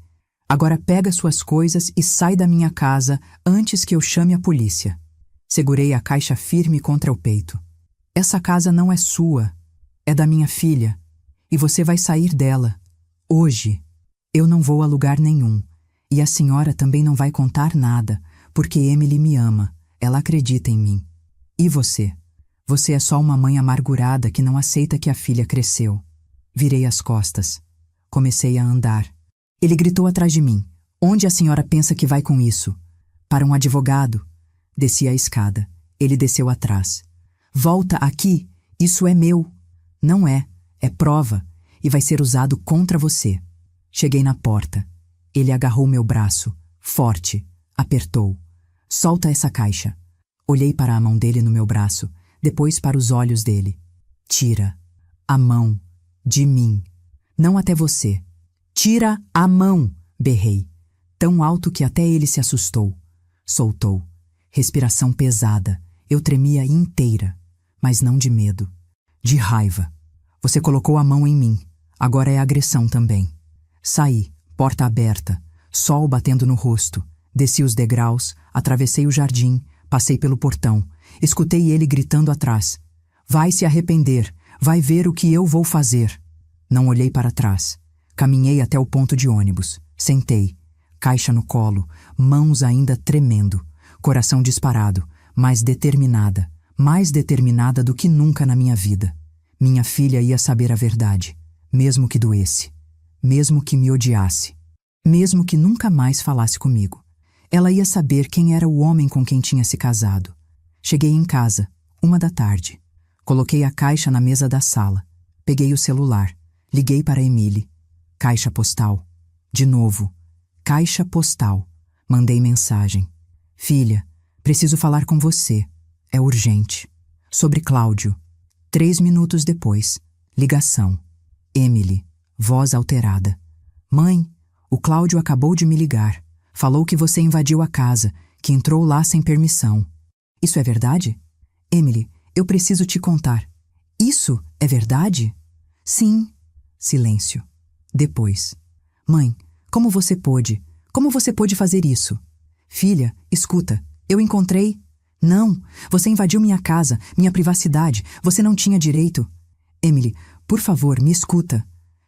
Agora pega suas coisas e sai da minha casa antes que eu chame a polícia. Segurei a caixa firme contra o peito. Essa casa não é sua. É da minha filha. E você vai sair dela. Hoje. Eu não vou a lugar nenhum. E a senhora também não vai contar nada, porque Emily me ama. Ela acredita em mim. E você? Você é só uma mãe amargurada que não aceita que a filha cresceu. Virei as costas. Comecei a andar. Ele gritou atrás de mim. Onde a senhora pensa que vai com isso? Para um advogado. Desci a escada. Ele desceu atrás. Volta aqui. Isso é meu. Não é. É prova. E vai ser usado contra você. Cheguei na porta. Ele agarrou meu braço. Forte. Apertou. Solta essa caixa. Olhei para a mão dele no meu braço, depois para os olhos dele. Tira a mão de mim. Não até você. Tira a mão, berrei, tão alto que até ele se assustou. Soltou. Respiração pesada. Eu tremia inteira, mas não de medo. De raiva. Você colocou a mão em mim. Agora é agressão também. Saí, porta aberta. Sol batendo no rosto. Desci os degraus, atravessei o jardim, passei pelo portão. Escutei ele gritando atrás. Vai se arrepender, vai ver o que eu vou fazer. Não olhei para trás. Caminhei até o ponto de ônibus. Sentei. Caixa no colo, mãos ainda tremendo. Coração disparado, mais determinada do que nunca na minha vida. Minha filha ia saber a verdade, mesmo que doesse, mesmo que me odiasse, mesmo que nunca mais falasse comigo. Ela ia saber quem era o homem com quem tinha se casado. Cheguei em casa, 1 da tarde. Coloquei a caixa na mesa da sala. Peguei o celular. Liguei para Emily. Caixa postal. De novo. Caixa postal. Mandei mensagem. Filha, preciso falar com você. É urgente. Sobre Cláudio. 3 minutos depois. Ligação. Emily. Voz alterada. Mãe, o Cláudio acabou de me ligar. Falou que você invadiu a casa, que entrou lá sem permissão. Isso é verdade? Emily, eu preciso te contar. Isso é verdade? Sim. Silêncio. Depois. Mãe, como você pôde? Como você pôde fazer isso? Filha, escuta, eu encontrei... Não, você invadiu minha casa, minha privacidade, você não tinha direito. Emily, por favor, me escuta.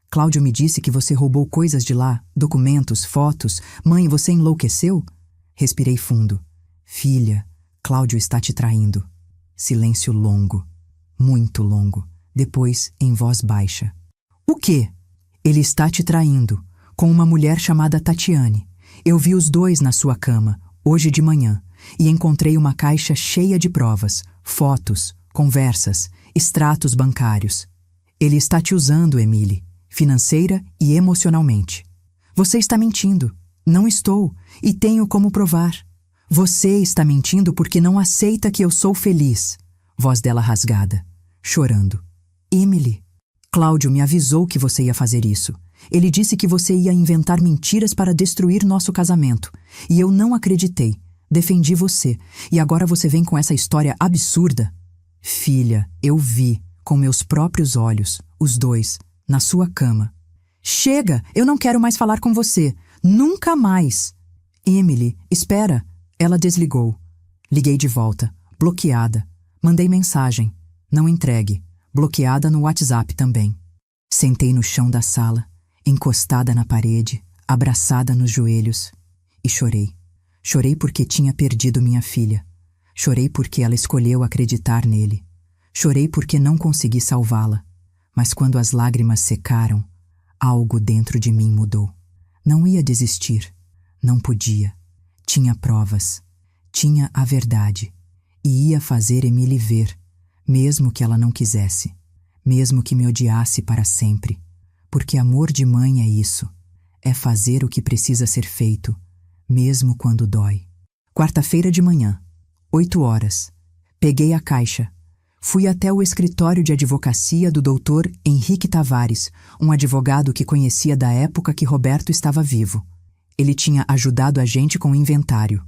Cláudio me disse que você roubou coisas de lá, documentos, fotos. Mãe, você enlouqueceu? Respirei fundo. Filha, Cláudio está te traindo. Silêncio longo. Muito longo. Depois, em voz baixa. O quê? Ele está te traindo, com uma mulher chamada Tatiane. Eu vi os dois na sua cama, hoje de manhã, e encontrei uma caixa cheia de provas, fotos, conversas, extratos bancários. Ele está te usando, Emily, financeira e emocionalmente. Você está mentindo. Não estou, e tenho como provar. Você está mentindo porque não aceita que eu sou feliz. Voz dela rasgada, chorando. Emily, Cláudio me avisou que você ia fazer isso. Ele disse que você ia inventar mentiras para destruir nosso casamento. E eu não acreditei. Defendi você. E agora você vem com essa história absurda? Filha, eu vi, com meus próprios olhos, os dois, na sua cama. Chega! Eu não quero mais falar com você. Nunca mais! Emily, espera! Ela desligou. Liguei de volta, bloqueada. Mandei mensagem. Não entregue. Bloqueada no WhatsApp também. Sentei no chão da sala, encostada na parede, abraçada nos joelhos, e chorei. Chorei porque tinha perdido minha filha. Chorei porque ela escolheu acreditar nele. Chorei porque não consegui salvá-la. Mas quando as lágrimas secaram, algo dentro de mim mudou. Não ia desistir. Não podia. Tinha provas. Tinha a verdade. E ia fazer Emily ver, mesmo que ela não quisesse. Mesmo que me odiasse para sempre. Porque amor de mãe é isso. É fazer o que precisa ser feito, mesmo quando dói. Quarta-feira de manhã, 8 horas. Peguei a caixa. Fui até o escritório de advocacia do Dr. Henrique Tavares, um advogado que conhecia da época que Roberto estava vivo. Ele tinha ajudado a gente com o inventário.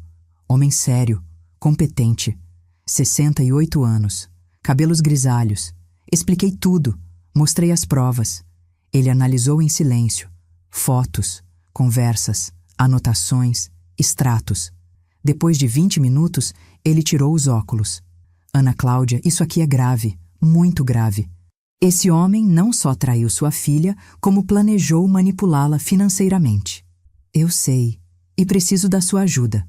Homem sério, competente. 68 anos, cabelos grisalhos. Expliquei tudo, mostrei as provas. Ele analisou em silêncio. Fotos, conversas, anotações, extratos. Depois de 20 minutos, ele tirou os óculos. Ana Cláudia, isso aqui é grave, muito grave. Esse homem não só traiu sua filha, como planejou manipulá-la financeiramente. Eu sei, e preciso da sua ajuda.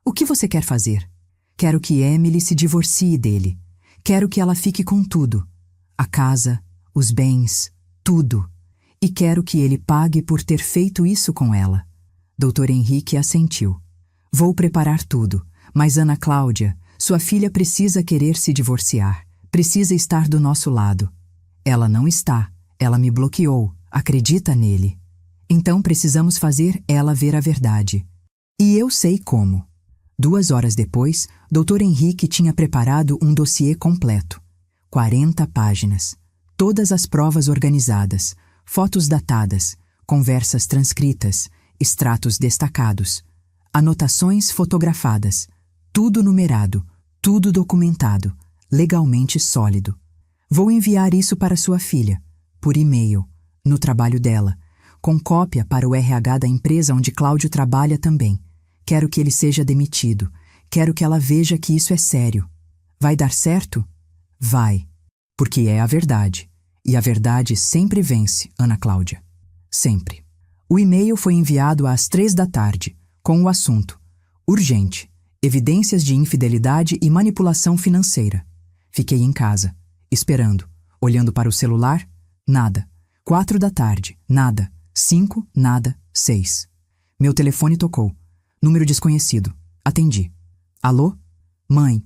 O que você quer fazer? Quero que Emily se divorcie dele. Quero que ela fique com tudo. A casa, os bens, tudo. E quero que ele pague por ter feito isso com ela. Dr. Henrique assentiu. Vou preparar tudo, mas Ana Cláudia, sua filha precisa querer se divorciar. Precisa estar do nosso lado. Ela não está. Ela me bloqueou. Acredita nele. Então precisamos fazer ela ver a verdade. E eu sei como. 2 horas depois, Dr. Henrique tinha preparado um dossiê completo. 40 páginas. Todas as provas organizadas, fotos datadas, conversas transcritas, extratos destacados, anotações fotografadas, tudo numerado, tudo documentado, legalmente sólido. Vou enviar isso para sua filha, por e-mail, no trabalho dela, com cópia para o RH da empresa onde Cláudio trabalha também. Quero que ele seja demitido. Quero que ela veja que isso é sério. Vai dar certo? Vai. Porque é a verdade. E a verdade sempre vence, Ana Cláudia. Sempre. O e-mail foi enviado às 15h, com o assunto: urgente, evidências de infidelidade e manipulação financeira. Fiquei em casa, esperando, olhando para o celular, nada. 16h, nada. 5, nada. 6. Meu telefone tocou. Número desconhecido. Atendi. Alô? Mãe.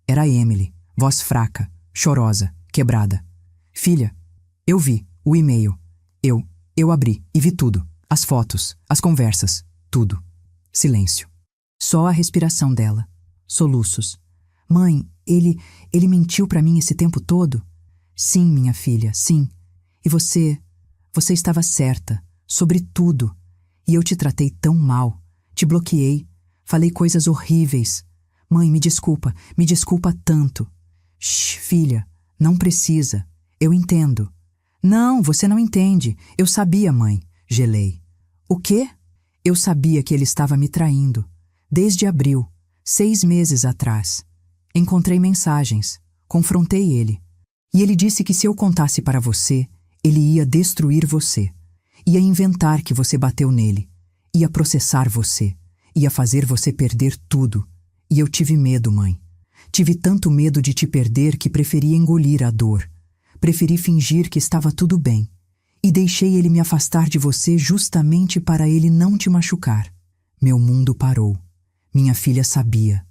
Era a Emily, voz fraca, chorosa, quebrada. Filha, eu vi o e-mail. Eu abri e vi tudo. As fotos, as conversas, tudo. Silêncio. Só a respiração dela. Soluços. Mãe, ele mentiu para mim esse tempo todo? Sim, minha filha, sim. E você estava certa, sobre tudo. E eu te tratei tão mal, te bloqueei, falei coisas horríveis. Mãe, me desculpa tanto. Shh, filha, não precisa, eu entendo. Não, você não entende, eu sabia, mãe, gelei. O quê? Eu sabia que ele estava me traindo, desde abril, 6 meses atrás. Encontrei mensagens, confrontei ele. E ele disse que se eu contasse para você, ele ia destruir você. Ia inventar que você bateu nele. Ia processar você. Ia fazer você perder tudo. E eu tive medo, mãe. Tive tanto medo de te perder que preferi engolir a dor. Preferi fingir que estava tudo bem. E deixei ele me afastar de você justamente para ele não te machucar. Meu mundo parou. Minha filha sabia.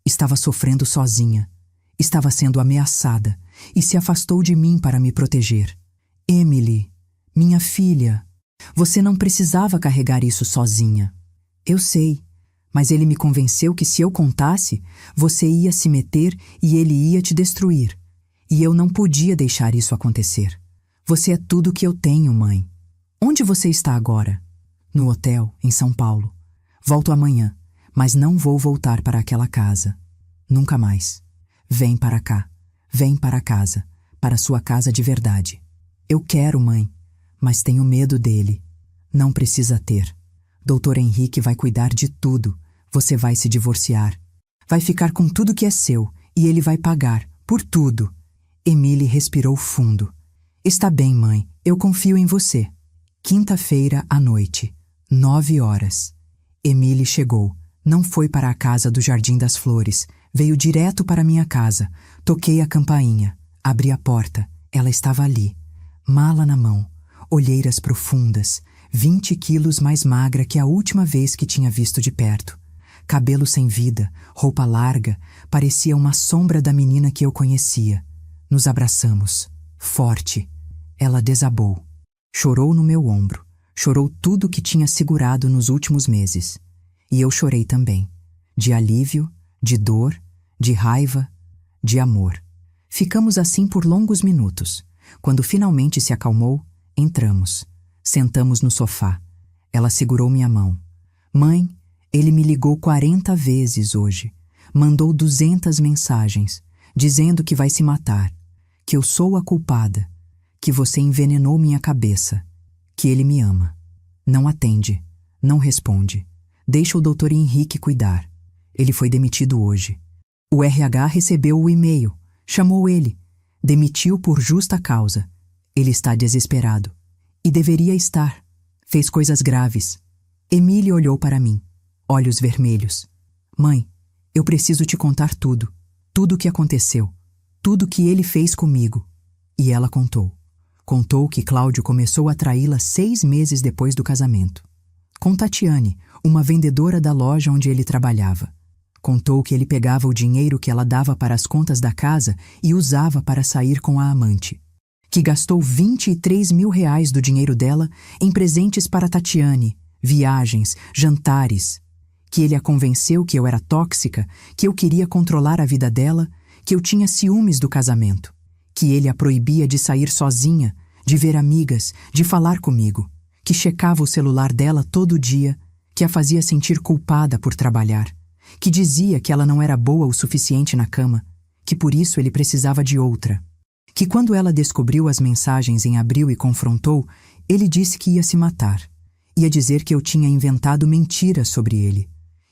Estava sofrendo sozinha. Estava sendo ameaçada e se afastou de mim para me proteger. Emily, minha filha, você não precisava carregar isso sozinha. Eu sei, mas ele me convenceu que se eu contasse, você ia se meter e ele ia te destruir. E eu não podia deixar isso acontecer. Você é tudo que eu tenho, mãe. Onde você está agora? No hotel, em São Paulo. Volto amanhã, mas não vou voltar para aquela casa. Nunca mais. Vem para cá. Vem para casa. Para sua casa de verdade. Eu quero, mãe, mas tenho medo dele. Não precisa ter. Doutor Henrique vai cuidar de tudo. Você vai se divorciar. Vai ficar com tudo que é seu e ele vai pagar, por tudo. Emily respirou fundo. Está bem, mãe, eu confio em você. Quinta-feira à noite, 9h. Emily chegou. Não foi para a casa do Jardim das Flores. Veio direto para minha casa. Toquei a campainha. Abri a porta. Ela estava ali. Mala na mão. Olheiras profundas. 20 quilos mais magra que a última vez que tinha visto de perto. Cabelo sem vida, roupa larga, parecia uma sombra da menina que eu conhecia. Nos abraçamos. Forte. Ela desabou. Chorou no meu ombro. Chorou tudo que tinha segurado nos últimos meses. E eu chorei também. De alívio, de dor, de raiva, de amor. Ficamos assim por longos minutos. Quando finalmente se acalmou, entramos. Sentamos no sofá. Ela segurou minha mão. Mãe, ele me ligou 40 vezes hoje. Mandou 200 mensagens, dizendo que vai se matar, que eu sou a culpada, que você envenenou minha cabeça, que ele me ama. Não atende, não responde. Deixa o Dr. Henrique cuidar. Ele foi demitido hoje. O RH recebeu o e-mail, chamou ele, demitiu por justa causa. Ele está desesperado. E deveria estar. Fez coisas graves. Emily olhou para mim, olhos vermelhos. Mãe, eu preciso te contar tudo. Tudo o que aconteceu. Tudo o que ele fez comigo. E ela contou. Contou que Cláudio começou a traí-la 6 meses depois do casamento. Com Tatiane, uma vendedora da loja onde ele trabalhava. Contou que ele pegava o dinheiro que ela dava para as contas da casa e usava para sair com a amante. Que gastou 23 mil reais do dinheiro dela em presentes para Tatiane, viagens, jantares. Que ele a convenceu que eu era tóxica, que eu queria controlar a vida dela, que eu tinha ciúmes do casamento. Que ele a proibia de sair sozinha, de ver amigas, de falar comigo. Que checava o celular dela todo dia, que a fazia sentir culpada por trabalhar. Que dizia que ela não era boa o suficiente na cama, que por isso ele precisava de outra. Que quando ela descobriu as mensagens em abril e confrontou, Ele disse que ia se matar. Ia dizer que eu tinha inventado mentiras sobre ele.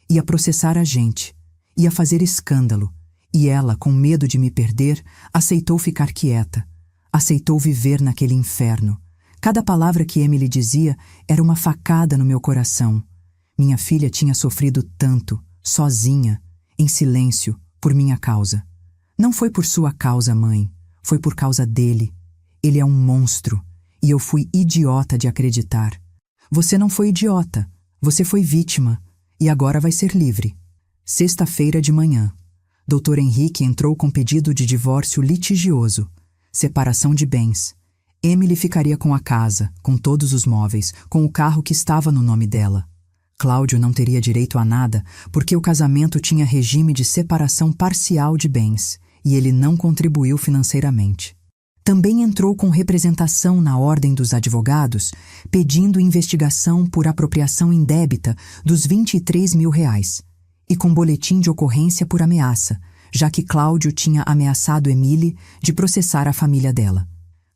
Ia processar a gente. Ia fazer escândalo. E ela, com medo de me perder, aceitou ficar quieta. Aceitou viver naquele inferno. Cada palavra que Emily dizia era uma facada no meu coração. Minha filha tinha sofrido tanto, sozinha, em silêncio, por minha causa. Não foi por sua causa, mãe. Foi por causa dele. Ele é um monstro. E eu fui idiota de acreditar. Você não foi idiota. Você foi vítima. E agora vai ser livre. Sexta-feira de manhã. Dr. Henrique entrou com pedido de divórcio litigioso. Separação de bens. Emily ficaria com a casa, com todos os móveis, com o carro que estava no nome dela. Cláudio não teria direito a nada porque o casamento tinha regime de separação parcial de bens e ele não contribuiu financeiramente. Também entrou com representação na Ordem dos Advogados, pedindo investigação por apropriação indébita dos R$ 23.000 e com boletim de ocorrência por ameaça, já que Cláudio tinha ameaçado Emily de processar a família dela.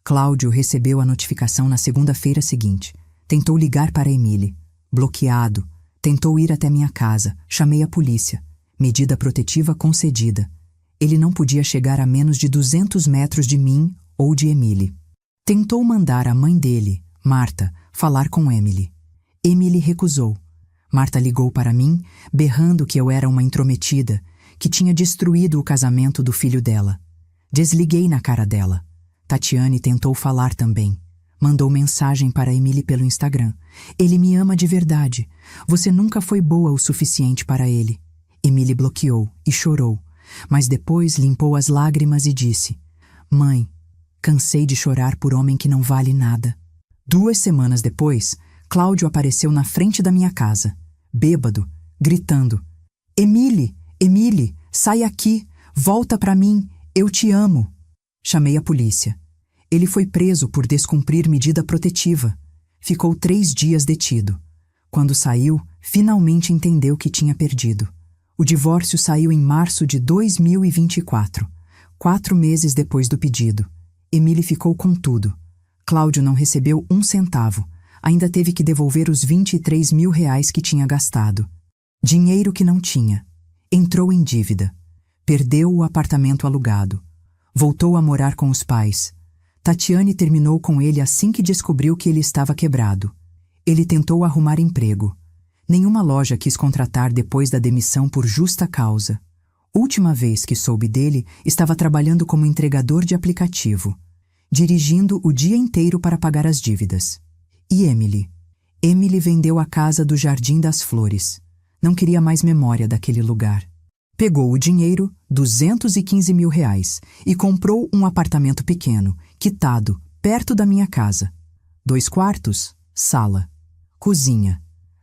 Cláudio recebeu a notificação na segunda-feira seguinte. Tentou ligar para Emily. Bloqueado. Tentou ir até minha casa. Chamei a polícia. Medida protetiva concedida. Ele não podia chegar a menos de 200 metros de mim ou de Emily. Tentou mandar a mãe dele, Marta, falar com Emily. Emily recusou. Marta ligou para mim, berrando que eu era uma intrometida, que tinha destruído o casamento do filho dela. Desliguei na cara dela. Tatiane tentou falar também. Mandou mensagem para Emily pelo Instagram. Ele me ama de verdade. Você nunca foi boa o suficiente para ele. Emily bloqueou e chorou, mas depois limpou as lágrimas e disse: Mãe, cansei de chorar por homem que não vale nada. 2 semanas depois, Cláudio apareceu na frente da minha casa, bêbado, gritando: Emily, Emily, sai aqui, volta pra mim, eu te amo. Chamei a polícia. Ele foi preso por descumprir medida protetiva. Ficou 3 dias detido. Quando saiu, finalmente entendeu que tinha perdido. O divórcio saiu em março de 2024, 4 meses depois do pedido. Emily ficou com tudo. Cláudio não recebeu 1 centavo. Ainda teve que devolver os R$ 23.000 que tinha gastado. Dinheiro que não tinha. Entrou em dívida. Perdeu o apartamento alugado. Voltou a morar com os pais. Tatiane terminou com ele assim que descobriu que ele estava quebrado. Ele tentou arrumar emprego. Nenhuma loja quis contratar depois da demissão por justa causa. Última vez que soube dele, estava trabalhando como entregador de aplicativo, dirigindo o dia inteiro para pagar as dívidas. E Emily? Emily vendeu a casa do Jardim das Flores. Não queria mais memória daquele lugar. Pegou o dinheiro, R$ 215.000, e comprou um apartamento pequeno, quitado, perto da minha casa. 2 quartos, sala, cozinha,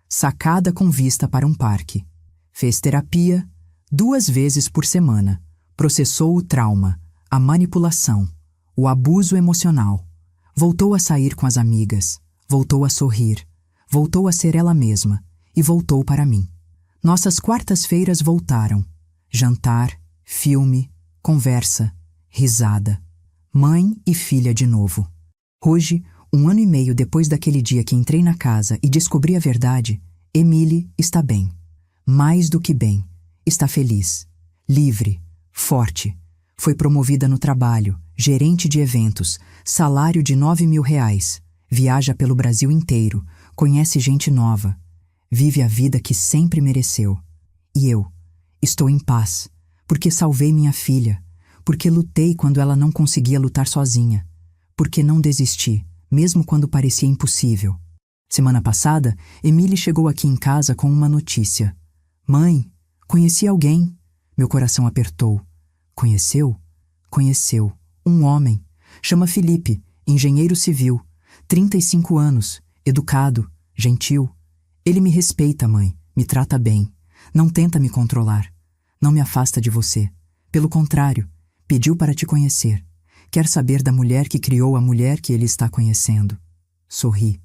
sacada com vista para um parque. Fez terapia 2 vezes por semana. Processou o trauma, a manipulação, o abuso emocional. Voltou a sair com as amigas. Voltou a sorrir. Voltou a ser ela mesma. E voltou para mim. Nossas quartas-feiras voltaram. Jantar, filme, conversa, risada. Mãe e filha de novo. Hoje, 1 ano e meio depois daquele dia que entrei na casa e descobri a verdade, Emily está bem. Mais do que bem. Está feliz. Livre. Forte. Foi promovida no trabalho, gerente de eventos, salário de R$ 9.000. Viaja pelo Brasil inteiro, conhece gente nova. Vive a vida que sempre mereceu. E eu? Estou em paz, porque salvei minha filha, porque lutei quando ela não conseguia lutar sozinha, porque não desisti, mesmo quando parecia impossível. Semana passada, Emily chegou aqui em casa com uma notícia. Mãe, conheci alguém. Meu coração apertou. Conheceu? Conheceu. Um homem. Chama Felipe, engenheiro civil. 35 anos, educado, gentil. Ele me respeita, mãe, me trata bem. Não tenta me controlar. Não me afasta de você. Pelo contrário, pediu para te conhecer. Quer saber da mulher que criou a mulher que ele está conhecendo. Sorri.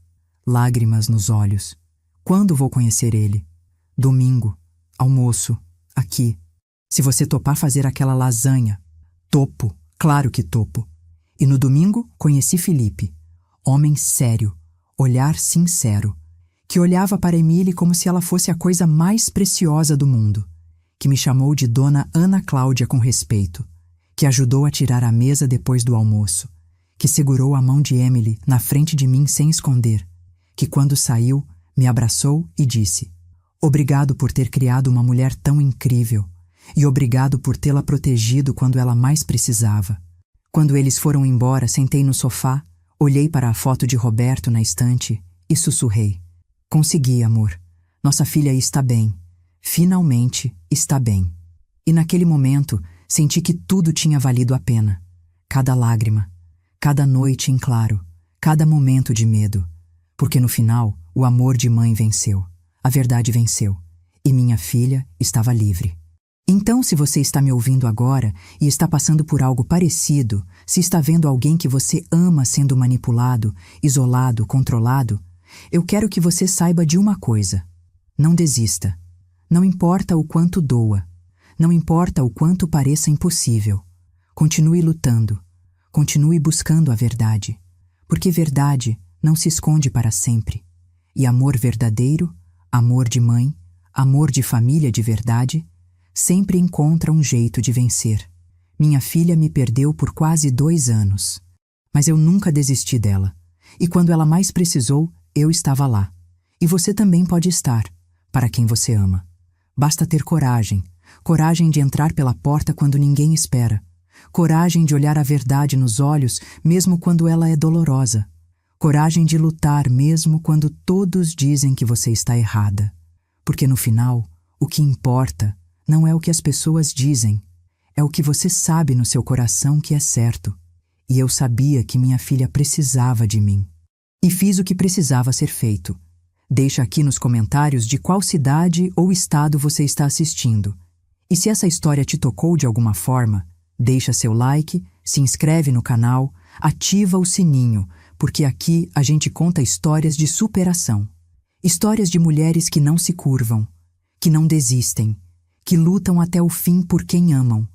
Lágrimas nos olhos. Quando vou conhecer ele? Domingo. Almoço. Aqui. Se você topar fazer aquela lasanha. Topo. Claro que topo. E no domingo conheci Felipe. Homem sério. olhar sincero, que olhava para Emily como se ela fosse a coisa mais preciosa do mundo, que me chamou de Dona Ana Cláudia com respeito, que ajudou a tirar a mesa depois do almoço, que segurou a mão de Emily na frente de mim sem esconder, que quando saiu, me abraçou e disse: "Obrigado por ter criado uma mulher tão incrível e obrigado por tê-la protegido quando ela mais precisava." Quando eles foram embora, sentei no sofá, olhei para a foto de Roberto na estante e sussurrei: "Consegui, amor. Nossa filha está bem. Finalmente está bem." E naquele momento, senti que tudo tinha valido a pena. Cada lágrima, cada noite em claro, cada momento de medo. Porque no final, o amor de mãe venceu. A verdade venceu. E minha filha estava livre. Então, se você está me ouvindo agora e está passando por algo parecido, se está vendo alguém que você ama sendo manipulado, isolado, controlado, eu quero que você saiba de uma coisa: não desista. Não importa o quanto doa. Não importa o quanto pareça impossível. Continue lutando. Continue buscando a verdade. Porque verdade não se esconde para sempre. E amor verdadeiro, amor de mãe, amor de família de verdade, sempre encontra um jeito de vencer. Minha filha me perdeu por quase 2 anos. Mas eu nunca desisti dela. E quando ela mais precisou, eu estava lá. E você também pode estar, para quem você ama. Basta ter coragem. Coragem de entrar pela porta quando ninguém espera. Coragem de olhar a verdade nos olhos, mesmo quando ela é dolorosa. Coragem de lutar mesmo quando todos dizem que você está errada. Porque no final, o que importa não é o que as pessoas dizem, é o que você sabe no seu coração que é certo. E eu sabia que minha filha precisava de mim. E fiz o que precisava ser feito. Deixa aqui nos comentários de qual cidade ou estado você está assistindo. E se essa história te tocou de alguma forma, deixa seu like, se inscreve no canal, ativa o sininho, porque aqui a gente conta histórias de superação. Histórias de mulheres que não se curvam, que não desistem, que lutam até o fim por quem amam.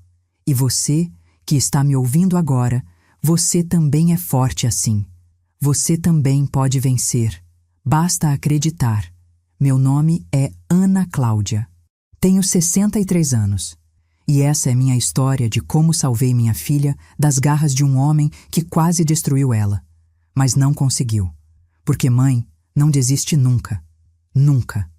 E você, que está me ouvindo agora, você também é forte assim. Você também pode vencer. Basta acreditar. Meu nome é Ana Cláudia. Tenho 63 anos. E essa é minha história de como salvei minha filha das garras de um homem que quase destruiu ela. Mas não conseguiu. Porque mãe não desiste nunca. Nunca.